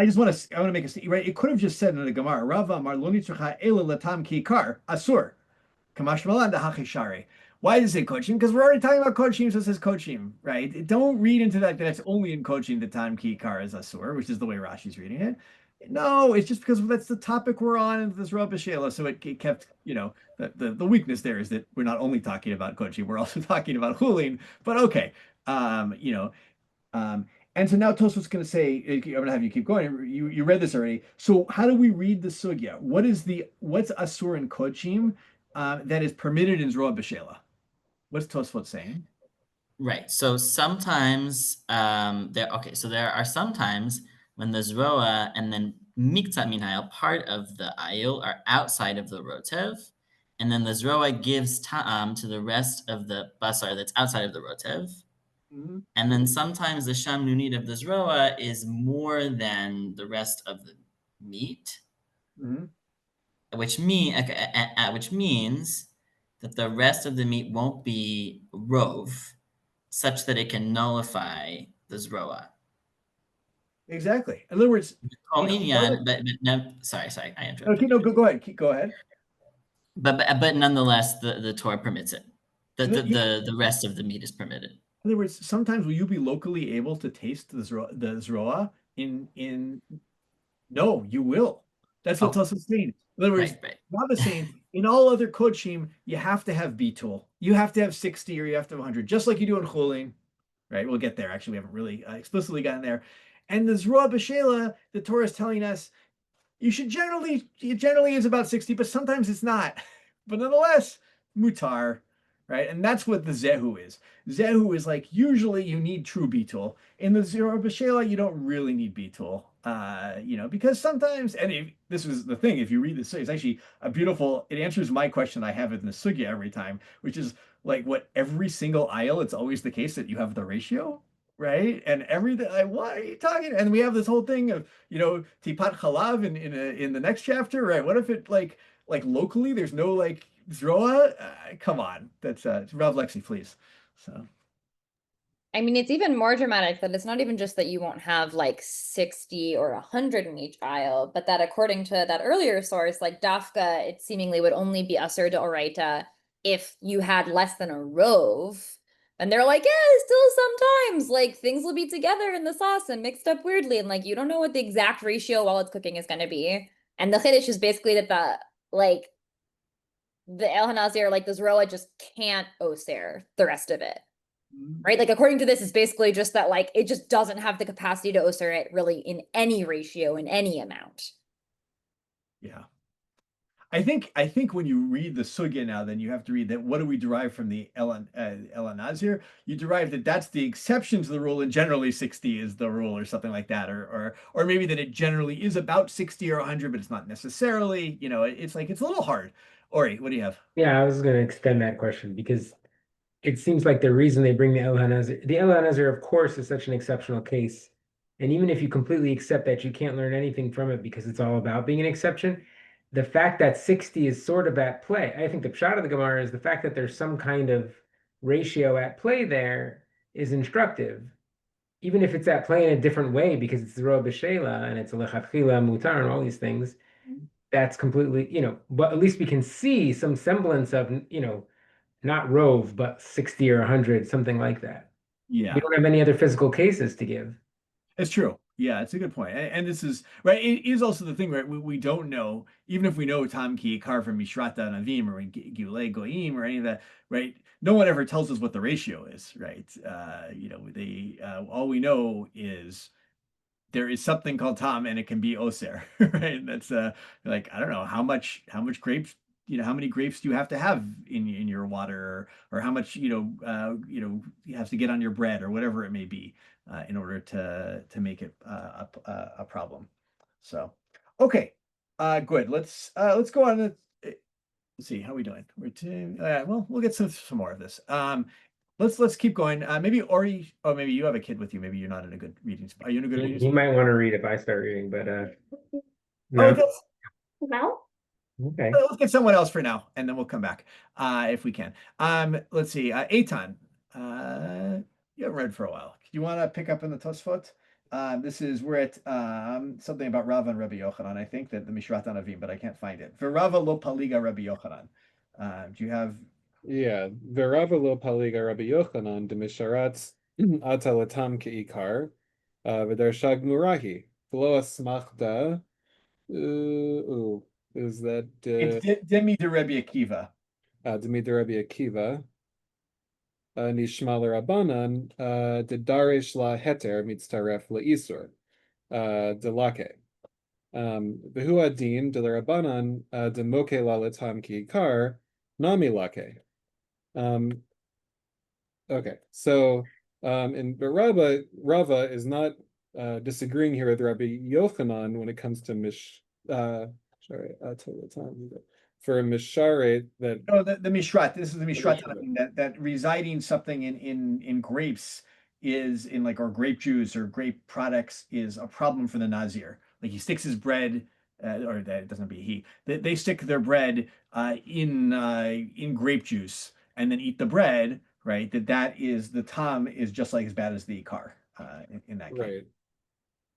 just want to make a statement, right? It could have just said in the Gemara, Rava Amar lo nitzracha ela latam kikar asur kamash malan dahachi shari. Why does it say kodshim? Because we're already talking about kodshim, so it says kodshim, right? Don't read into that it's only in kodshim the tam kikar is asur, which is the way Rashi's reading it. No, it's just because that's the topic we're on in this Rav Beshelah. So it kept, the weakness there is that we're not only talking about kodshim, we're also talking about chulin. But okay, and so now Tosfot's going to say, I'm going to have you keep going. You read this already. So how do we read the sugya? What's asur and kodshim that is permitted in zeroah beshelah? What's Tosfot saying? Right. So sometimes there are some times when the zeroah and then miktzat min hayil, part of the ayil, are outside of the rotev, and then the zeroah gives ta'am to the rest of the basar that's outside of the rotev. And then sometimes the shamnunit of the zeroah is more than the rest of the meat, which means that the rest of the meat won't be rov, such that it can nullify the zeroah. Exactly. In other words, sorry, I interrupted. Okay, no, go ahead. Go ahead. But nonetheless, the Torah permits it. The rest of the meat is permitted. In other words, sometimes will you be locally able to taste the zeroah in? No, you will. That's what Tosfot's saying. In other words, Rava's saying in all other kodshim you have to have bitul. You have to have 60 or you have to have 100, just like you do in chulin. Right? We'll get there. Actually, we haven't really explicitly gotten there. And the zeroah beshelah, the Torah is telling us it generally is about 60, but sometimes it's not. But nonetheless, mutar. right? And that's what the zehu is. Zehu is like usually you need true bitul. In the zeroah beshelah, you don't really need bitul, because sometimes, and this is the thing, if you read this, it's actually a beautiful. It answers my question I have in the sugya every time, which is like what every single aisle, it's always the case that you have the ratio. Right, and everything. Like, what are you talking? And we have this whole thing of tipat chalav in the next chapter, right? What if it like locally there's no like zeroah? Come on, that's Rav Lexi, please. So I mean, it's even more dramatic that it's not even just that you won't have like 60 or 100 in each aisle, but that according to that earlier source, like Dafka, it seemingly would only be Asur de Oraita if you had less than a rove. And they're like, yeah, still sometimes like things will be together in the sauce and mixed up weirdly. And like, you don't know what the exact ratio while it's cooking is going to be. And the Chiddush is basically that the El Hanazir, like the Zeroah just can't Oser the rest of it. Right? Like according to this, it's basically just that like it just doesn't have the capacity to Oser it really in any ratio, in any amount. yeah. I think when you read the sugya now, then you have to read that. What do we derive from the El Nazir? You derive that that's the exception to the rule, and generally 60 is the rule, or something like that, or maybe that it generally is about 60 or 100, but it's not necessarily. It's like it's a little hard. Ori, what do you have? Yeah, I was going to extend that question because it seems like the reason they bring the El Hanazir, of course, is such an exceptional case. And even if you completely accept that you can't learn anything from it because it's all about being an exception, the fact that 60 is sort of at play, I think the pshat of the Gemara is the fact that there's some kind of ratio at play there is instructive. Even if it's at play in a different way because it's zeroah beshelah and it's a lechatchila mutar and all these things, that's completely, but at least we can see some semblance of, not rove, but 60 or 100, something like that. We Yeah. don't have any other physical cases to give. It's true. Yeah, it's a good point. And this is right. It is also the thing, right? We don't know, even if we know Tam Ki Kar from Mishrata Navim or Gule Goim or any of that, right? No one ever tells us what the ratio is, right? All we know is there is something called Tom and it can be Oser, right? That's like I don't know how much grapes, how many grapes do you have to have in your water, or how much you have to get on your bread or whatever it may be, in order to make it a problem. So okay, good. Let's go on. Let's see how we doing. Well, we'll get some more of this. Let's keep going. Maybe Ori. Oh, maybe you have a kid with you. Maybe you're not in a good reading spot. Are you in a good reading He spot? might want to read if I start reading, but Oh, no. No? Okay. Let's get someone else for now, and then we'll come back if we can. Let's see. Eitan, you haven't read for a while. Do you want to pick up in the Tosfot? We're at something about Rava and Rabbi Yochanan. I think that the Mishrat Anavim, but I can't find it. V'Rava lo paliga Rabbi Yochanan. Do you have? Yeah, Verava lo paliga Rabbi Yochanan de misharatz ata latam keikar, v'darshag murahi v'lo asmachta. Is that It's Demi de Rabbi Akiva. Demi de Rabbi Akiva? Nishma l'Rabbanan de darish la heter mitztaref leisur delake. V'hu adin de l'Rabbanan de moke la latam keikar nami lake. Okay, so and but Rava is not disagreeing here with Rabbi Yochanan when it comes to for misharet that. No, the mishrat. This is the mishrat that residing something in grapes is in like, or grape juice or grape products is a problem for the Nazir. Like he sticks his bread, or that it doesn't be he. They stick their bread in grape juice and then eat the bread. Right. That is the Tom is just like as bad as the car in that case.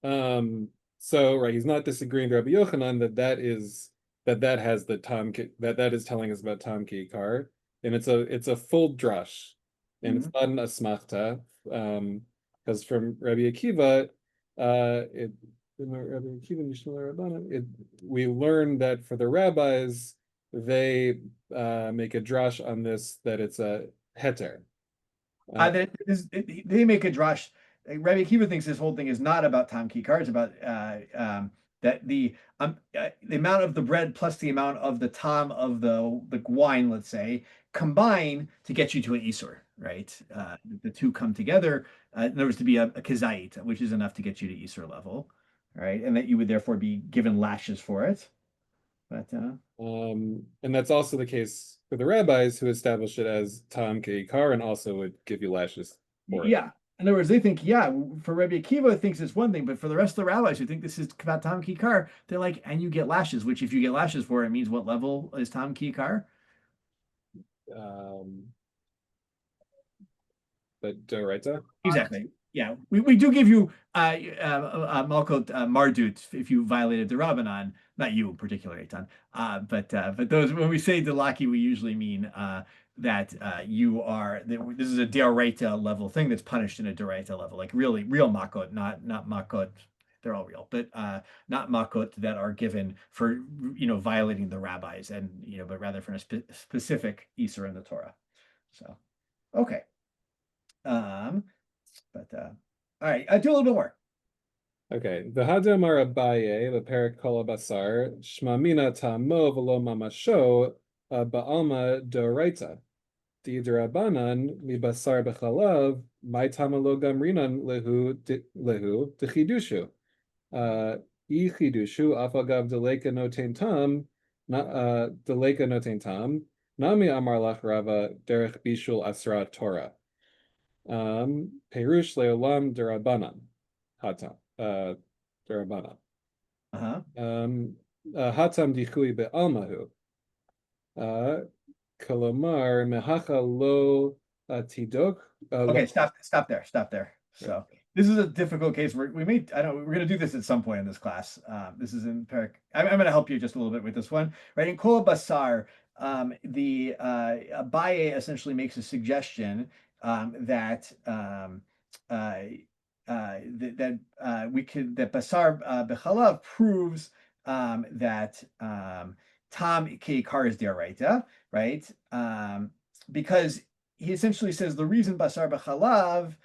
Right. So right, he's not disagreeing with Rabbi Yochanan that has the Tom that is telling us about Tom Ki Kar, and it's a full drush, and it's not an asmachta, because from Rabbi Akiva, we learn that for the rabbis they make a drush on this that it's a heter. They make a drush. Rabbi Akiva thinks this whole thing is not about Tom Kikar. It's about that the amount of the bread plus the amount of the tom of the wine, let's say, combine to get you to an isur, right? The two come together. In other words, to be a kazait, which is enough to get you to isur level, right? And that you would therefore be given lashes for it. But and that's also the case for the rabbis who establish it as tam keikar and also would give you lashes for it. yeah. In other words, they think, yeah, for Rabbi Akiva thinks it's one thing, but for the rest of the rabbis who think this is tam kikar, they're like, and you get lashes, which if you get lashes for it means what level is tam kikar? But Doraita? Exactly. Yeah, we do give you Malkot Mardut if you violated the Rabbanan, not you in particular, Eitan. But those when we say Delaki, we usually mean that you are this is a Deoraita level thing that's punished in a Deoraita level, like really real Makot, not Makot. They're all real, but not Makot that are given for violating the rabbis, and but rather for a specific Isser in the Torah. So, okay. All right, do a little bit more. Okay. V'hadamar Abaye leperik kol basar shmamina tamo v'lo mamasho ba'alma doraita. Didrabanan mibasar b'chalav my tamalo gamrinan lehu dechidushu. Ichidushu afagav deleka noten tam deleka noten tam nami amar lach rava derech bishul asra Torah. Perush leolam derabanan hatam derabanan. Hatam dichui be'almahu. Kalomar mehacha lo tidok. Okay, stop there. So this is a difficult case. We're going to do this at some point in this class. This is in Perik. I'm going to help you just a little bit with this one. Right in Kol Basar, the Abaye essentially makes a suggestion that Basar Bechalav proves that Tam Keikar is Deoraita, right? Because he essentially says the reason Basar B'chalav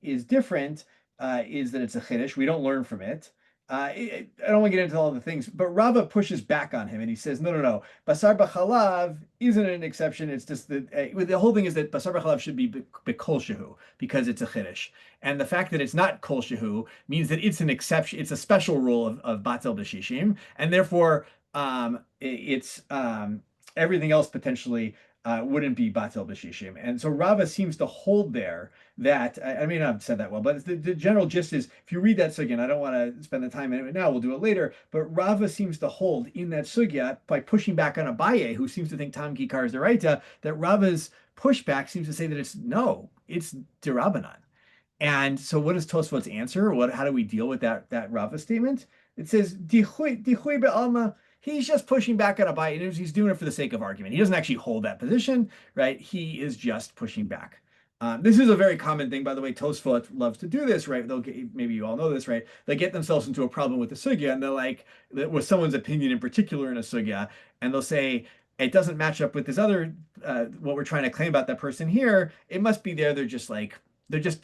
is different is that it's a chiddush. We don't learn from it. I don't want to get into all the things, but Rava pushes back on him and he says, no. Basar B'chalav isn't an exception. It's just that the whole thing is that Basar B'chalav should be B'kol Shehu because it's a chiddush. And the fact that it's not Kol Shehu means that it's an exception. It's a special rule of Batel B'shishim. And therefore, it's everything else potentially wouldn't be Batel B'shishim. And so Rava seems to hold there that, I may not have said that well, but the general gist is, if you read that sugya, and I don't want to spend the time in it now, we'll do it later, but Rava seems to hold in that sugya, by pushing back on Abaye, who seems to think Tam Kikar is Deraita, that Rava's pushback seems to say that it's Derabanan. And so what is Tosfot's answer? How do we deal with that Rava statement? It says, Dichui be'alma. He's just pushing back on Abaye, and he's doing it for the sake of argument. He doesn't actually hold that position, right? He is just pushing back. This is a very common thing, by the way. Tosfot loves to do this, right? Maybe you all know this, right? They get themselves into a problem with the sugya, and they're like, with someone's opinion in particular in a sugya, and they'll say, it doesn't match up with this other, what we're trying to claim about that person here. It must be there. They're just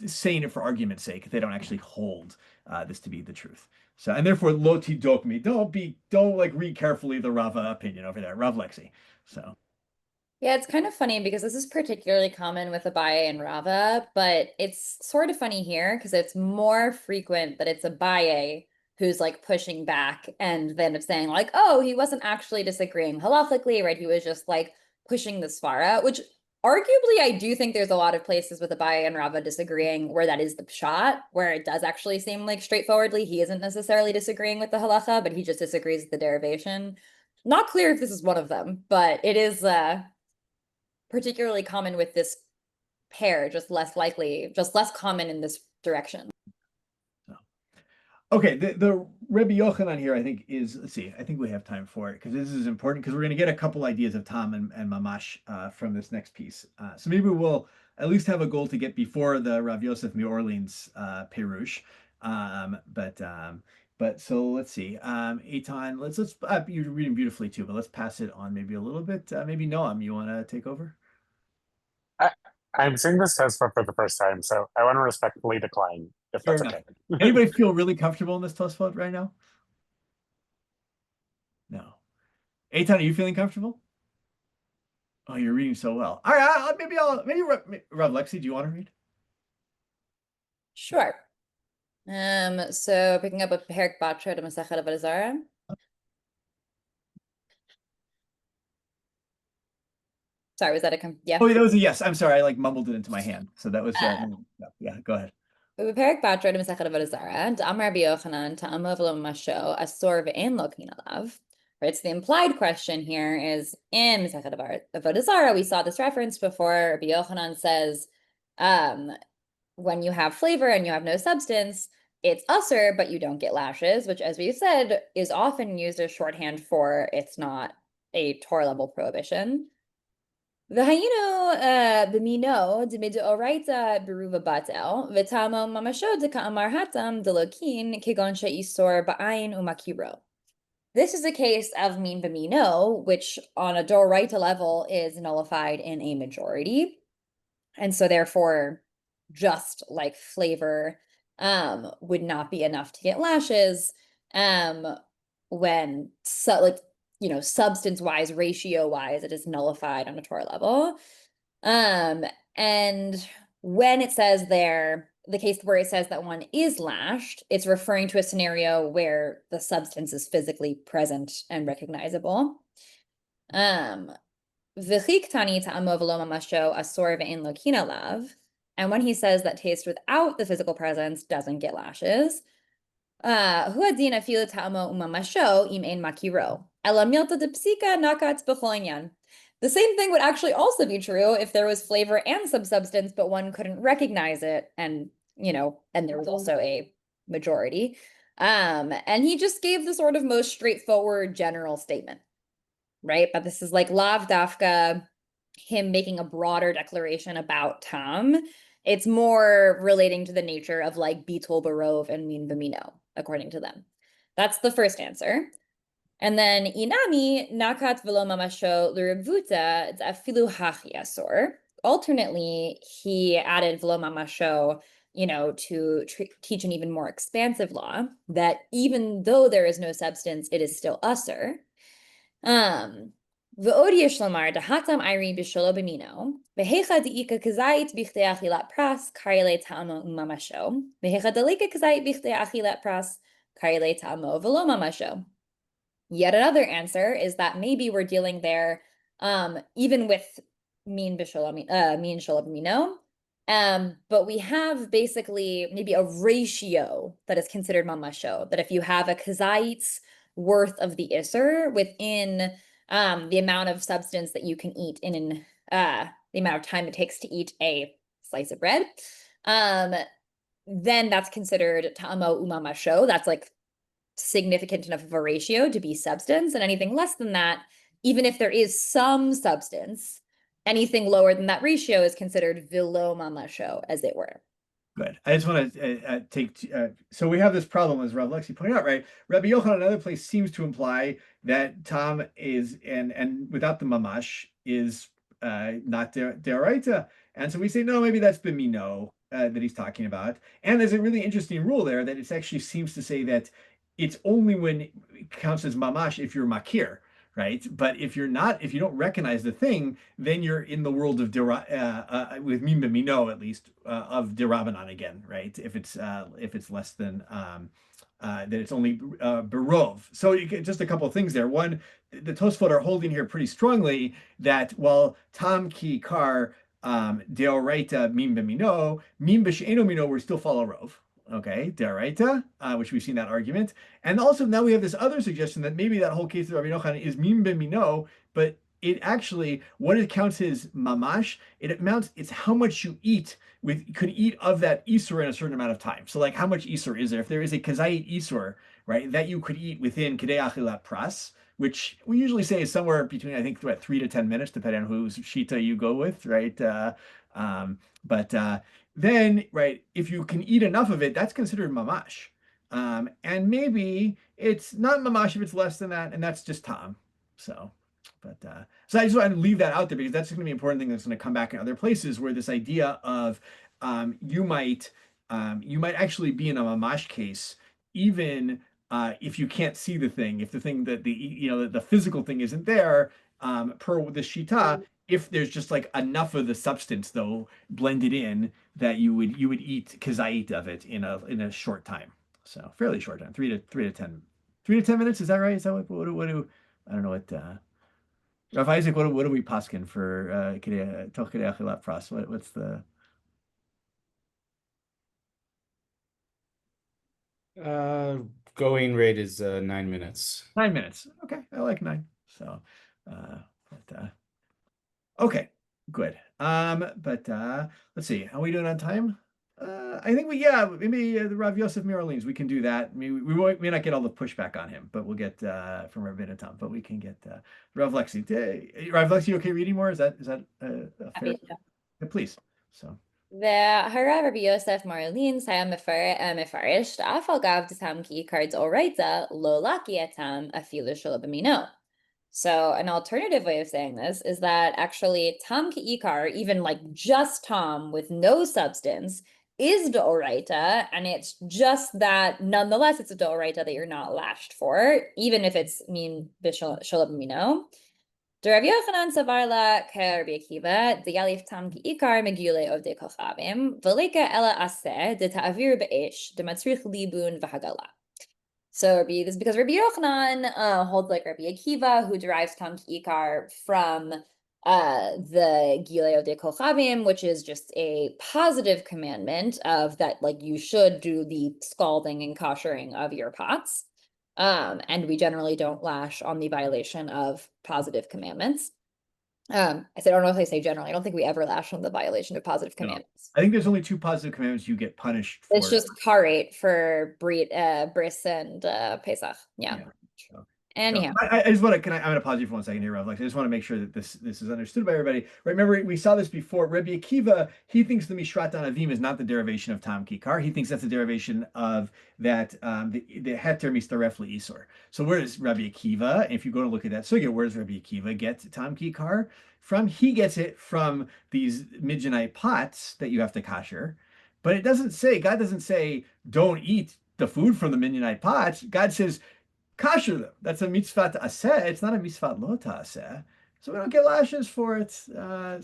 saying it for argument's sake. They don't actually hold this to be the truth. So, and therefore, lo tidokmi, don't like read carefully the Rava opinion over there, Rav Lexi. So, yeah, it's kind of funny because this is particularly common with Abaye and Rava, but it's sort of funny here because it's more frequent that it's Abaye who's like pushing back and then saying like, oh, he wasn't actually disagreeing halachically, right? He was just like pushing the svara, which arguably, I do think there's a lot of places with Abaye and Rava disagreeing where that is the pshat, where it does actually seem like straightforwardly he isn't necessarily disagreeing with the halacha, but he just disagrees with the derivation. Not clear if this is one of them, but it is particularly common with this pair, just less common in this direction. okay, the Rebbe Yochanan here, I think let's see, I think we have time for it because this is important because we're going to get a couple ideas of Tam and Mamash from this next piece. So maybe we'll at least have a goal to get before the Rav Yosef New Orleans Perush. But so let's see, Eitan, let's you're reading beautifully too, but let's pass it on maybe a little bit. Maybe Noam, you want to take over? I'm seeing this test for the first time, so I want to respectfully decline if Fair that's enough. okay. Anybody feel really comfortable in this Tosfot right now? No. Eitan, are you feeling comfortable? Oh, you're reading so well. All right, maybe Rav Lexi, do you want to read? Sure. So picking up with Perik Batra to Masechet Avodah Zarah. Sorry, was that yeah? Oh, that was a yes. I'm sorry, I like mumbled it into my hand. So that was yeah, go ahead. בפרק בתרא למסכת עבודה זרה, דאמר רבי יוחנן, טעמו ולא ממשו, אסור ואין לו קנין עליו. Right, so the implied question here is in Masechet Avodah Zarah, we saw this reference before. Rabbi Yochanan says, when you have flavor and you have no substance, it's usher, but you don't get lashes, which, as we said, is often used as shorthand for it's not a Torah level prohibition. והיינו במינו דמדאורייתא ברובה בטל, ותמו ממשו דכאמר התם דלוקין כגון שאיסור בעין ומכירו. This is a case of min b'mino, which on a doraita level is nullified in a majority. And so therefore, just like flavor would not be enough to get lashes when substance-wise, ratio-wise, it is nullified on a Torah level. And when it says there, the case where it says that one is lashed, it's referring to a scenario where the substance is physically present and recognizable. And when he says that taste without the physical presence doesn't get lashes, the same thing would actually also be true if there was flavor and some substance, but one couldn't recognize it, and there was also a majority. And he just gave the sort of most straightforward general statement, right? But this is like lav dafka, him making a broader declaration about tam. It's more relating to the nature of like bitol barov and min b'mino, according to them. That's the first answer. And then inami nakat v'lo mamasho l'revuta afilu hachi asor. Alternately, he added v'lo mamasho, to teach an even more expansive law that even though there is no substance, it is still usher. V'od yesh lomar dahatam ayri b'sholo b'mino v'hecha de'ika kazait b'chtei achilat pras karile ta'amo umamasho v'hecha delika kazait b'chtei achilat pras karile ta'amo v'lo mamasho. Yet another answer is that maybe we're dealing there even with min sholab mino, but we have basically maybe a ratio that is considered mamasho, that if you have a kazait's worth of the isser within the amount of substance that you can eat in the amount of time it takes to eat a slice of bread, then that's considered ta'amo umamasho. That's like significant enough of a ratio to be substance, and anything less than that, even if there is some substance, anything lower than that ratio is considered vilo mamasho, as it were. Good. I just want to take so we have this problem, as Rav Lexi pointed out, right? Rabbi Yochanan, another place, seems to imply that tam is and without the mamash is not deoraita, and so we say no, maybe that's bimino that he's talking about. And there's a really interesting rule there that it actually seems to say that it's only when it counts as mamash if you're makir, right? But if you're not, if you don't recognize the thing, then you're in the world of with min b'mino, at least, of derabanan again, right? If it's less than then it's only berov. So you get just a couple of things there. One, the Tosfot are holding here pretty strongly that while tam ki kar deoraita min b'mino, min b'she'eno mino, we still follow rov. Okay, deraita, which we've seen that argument. And also now we have this other suggestion that maybe that whole case of Rabbi Yochanan is min b'mino, but it actually, what it counts as mamash, it's how much you eat could eat of that isur in a certain amount of time. So like how much isur is there? If there is a kazait isur, right, that you could eat within kedei achilat pras, which we usually say is somewhere between, I think, 3 to 10 minutes, depending on whose shita you go with, right? Then, right, if you can eat enough of it, that's considered mamash. And maybe it's not mamash if it's less than that, and that's just tam. So I just want to leave that out there because that's going to be an important thing that's going to come back in other places where this idea of you might actually be in a mamash case even if you can't see the thing, if the thing that the physical thing isn't there, per the shita, if there's just like enough of the substance though blended in that you would eat kazait of it in a short time. So fairly short time, 3 to 10 minutes. Is that right? Is that what do I don't know what Rav Isaac, what do we paskin for toch kidei achilat pras? What's the Going rate is 9 minutes. 9 minutes? Okay, I like 9. So, okay, good. But let's see, how are we doing on time? I think maybe the Rav Yosef Mir Orleans, we can do that. I mean, we may not get all the pushback on him, but we'll get from Rabbeinu Tam, but we can get Rav Lexi. Rav Lexi, you okay reading more? Is that a fair? Yeah, please. So. והרב רבי יוסף מרלין היה מפרש אף על גב דתם כי עיקר דאורייתא לא לקי התם אפילו שלא במינו. So an alternative way of saying this is that actually tam ki ikar, even like just tam with no substance, is deoraita, and it's just that nonetheless it's a deoraita that you're not lashed for, even if it's min beshelah b'mino. Rav Yochanan savar la k'Rabbi Akiva d'yalif tam ki ikar megule ovdei kochavim v'leka ela aseh d'ta'avir be'esh d'matzrich libun v'hagala. So this is because Rabbi Yochanan holds like Rabbi Akiva, who derives tam ki ikar from the Gilei de Kochavim, which is just a positive commandment of that, like you should do the scalding and koshering of your pots. And we generally don't lash on the violation of positive commandments. I don't know if they say generally. I don't think we ever lash on the violation of positive commandments. I think there's only 2 positive commandments you get punished for. It's just karet for bris and Pesach. Yeah. Sure. Anyhow, I just want to. I'm going to pause you for 1 second here, Rav. I just want to make sure that this is understood by everybody. Right? Remember, we saw this before. Rabbi Akiva, he thinks the Mishrat Anavim is not the derivation of Tam Kikar. He thinks that's the derivation of that the Heter Mistaref Leisor. So where does Rabbi Akiva? If you go to look at that sugya, where does Rabbi Akiva get Tam Kikar from? He gets it from these Midianite pots that you have to kasher, but it doesn't say. God doesn't say don't eat the food from the Midianite pots. God says kasher them. That's a mitzvah to aseh. It's not a mitzvah lo to aseh. So we don't get lashes for it. All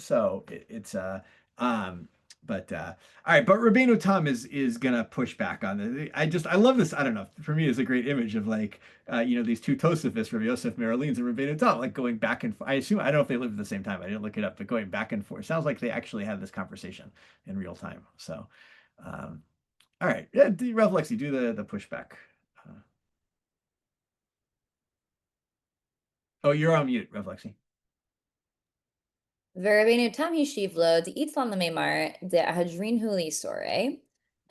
right. But Rabbeinu Tam is gonna push back on it. I love this. I don't know. For me, it's a great image of like these 2 Tosafis, Rabbi Yosef Merolins and Rabbeinu Tam, like going back and forth. I don't know if they lived at the same time. I didn't look it up, but going back and forth. Sounds like they actually had this conversation in real time. So, all right. Yeah, Rav Lexi, do the pushback. Oh, you're on mute, Rav Lexi. V'Rabbeinu Tam Yishiv lo d'Itzlan l'meimar de'ahadrin hu li'sorei.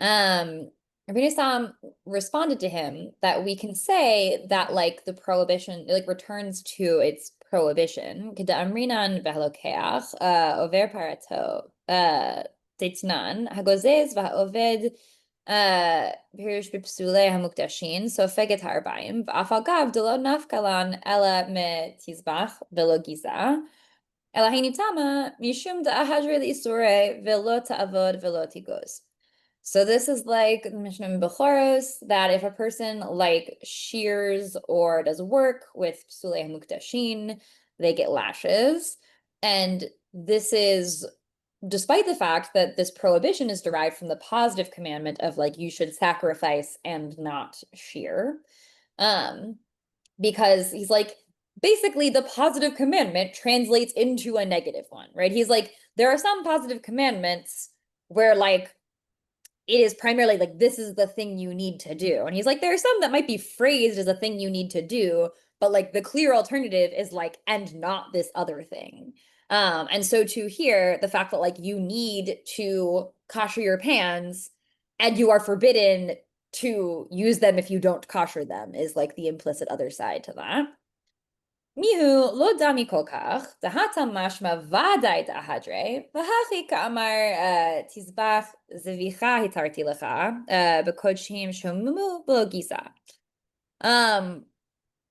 Rabbeinu Tam responded to him that we can say that like the prohibition like returns to its prohibition. K'da'amrinan v'halokeach over parato tetznan hagozez v'haoved Pirish b'psulei hamukdashin sofeget ha'arbayim v'af al gav d'lo nafkalan ela me tizbach v'lo giza ela hinitama mishum da'ahadre l'isure v'lo ta'avod v'lo tigoz. So this is like the Mishnah in Bechoros, that if a person like shears or does work with psulei hamukdashin, they get lashes, and this is despite the fact that this prohibition is derived from the positive commandment of like you should sacrifice and not shear, because he's like basically the positive commandment translates into a negative one, right? He's like there are some positive commandments where like it is primarily like this is the thing you need to do, and he's like there are some that might be phrased as a thing you need to do, but like the clear alternative is like and not this other thing. And so to hear the fact that like you need to kosher your pans and you are forbidden to use them if you don't kosher them is like the implicit other side to that. Mihu lo dami kolkach, dahatam mashma vadai da'ahadre, v'hachi ka'amar tizbach zevicha hitarti lecha, b'kodshim shomumu b'lo gisa.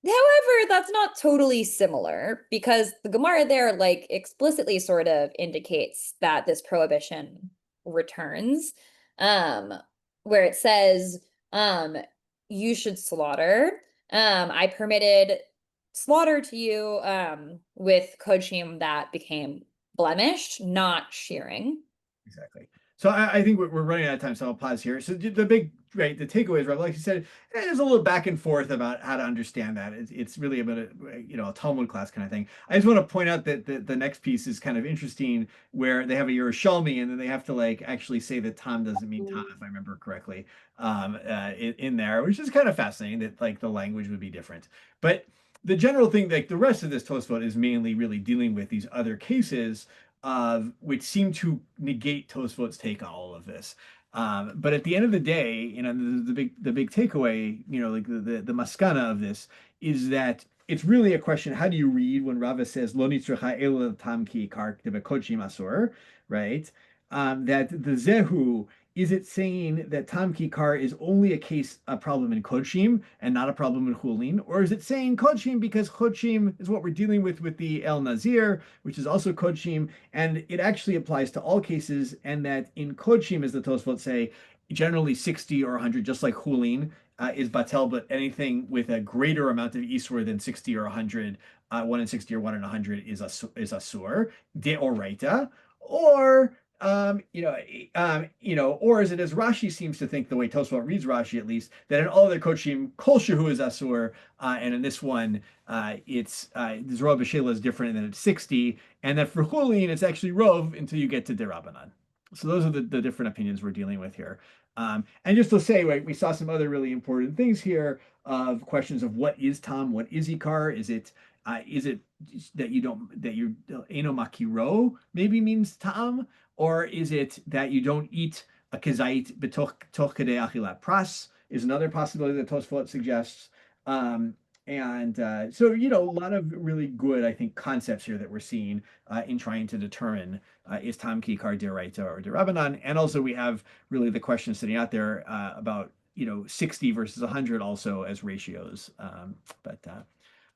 However, that's not totally similar because the Gemara there like explicitly sort of indicates that this prohibition returns, where it says you should slaughter. I permitted slaughter to you with kodshim that became blemished, not shearing. Exactly. So I think we're running out of time, so I'll pause here. So the big, right, the takeaways, right, like you said, there's a little back and forth about how to understand that. It's really about a Talmud class kind of thing. I just want to point out that the next piece is kind of interesting, where they have a Yerushalmi, and then they have to like actually say that Tam doesn't mean Tam, if I remember correctly, in there, which is kind of fascinating that like the language would be different. But the general thing, like the rest of this Tosfot is mainly really dealing with these other cases which seem to negate Tosfot's take on all of this. But at the end of the day, the big takeaway, like the maskana of this is that it's really a question: how do you read when Rava says lo nitzracha ela tam ki kar debekochim asur, right? That the zehu, is it saying that tam ki kar is only a problem in kodshim and not a problem in chulin, or is it saying kodshim because kodshim is what we're dealing with the el nazir, which is also kodshim, and it actually applies to all cases, and that in kodshim, as the Tosfot say, generally 60 or 100, just like chulin, is batel, but anything with a greater amount of isur than 60 or 100, 1 in 60 or 1 in 100 is asur, de oraita, or or is it as Rashi seems to think, the way Tosfot reads Rashi at least, that in all other kochim, kol shehu is asur, and in this one, it's the zeroah beshelah is different, and then it's 60, and that for chulin, it's actually rov until you get to derabanan. So those are the different opinions we're dealing with here. And just to say, right, we saw some other really important things here of questions of what is Tam, what is Ikar, is it that you eno makiro maybe means Tam, or is it that you don't eat a kezait betoch kedei achilat pras, is another possibility that Tosfot suggests. So a lot of really good, I think, concepts here that we're seeing in trying to determine is Tam ki kar deraita or derabanan, and also we have really the question sitting out there about 60 versus 100 also as ratios.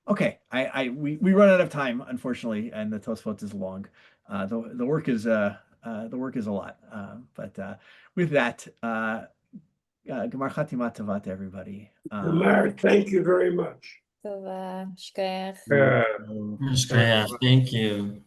Okay, we run out of time, unfortunately, and the Tosfot is long. The work is a lot. With that, Gemar Chatimat Tova to everybody. Gemar, thank you very much. So, shkoyach. Thank you.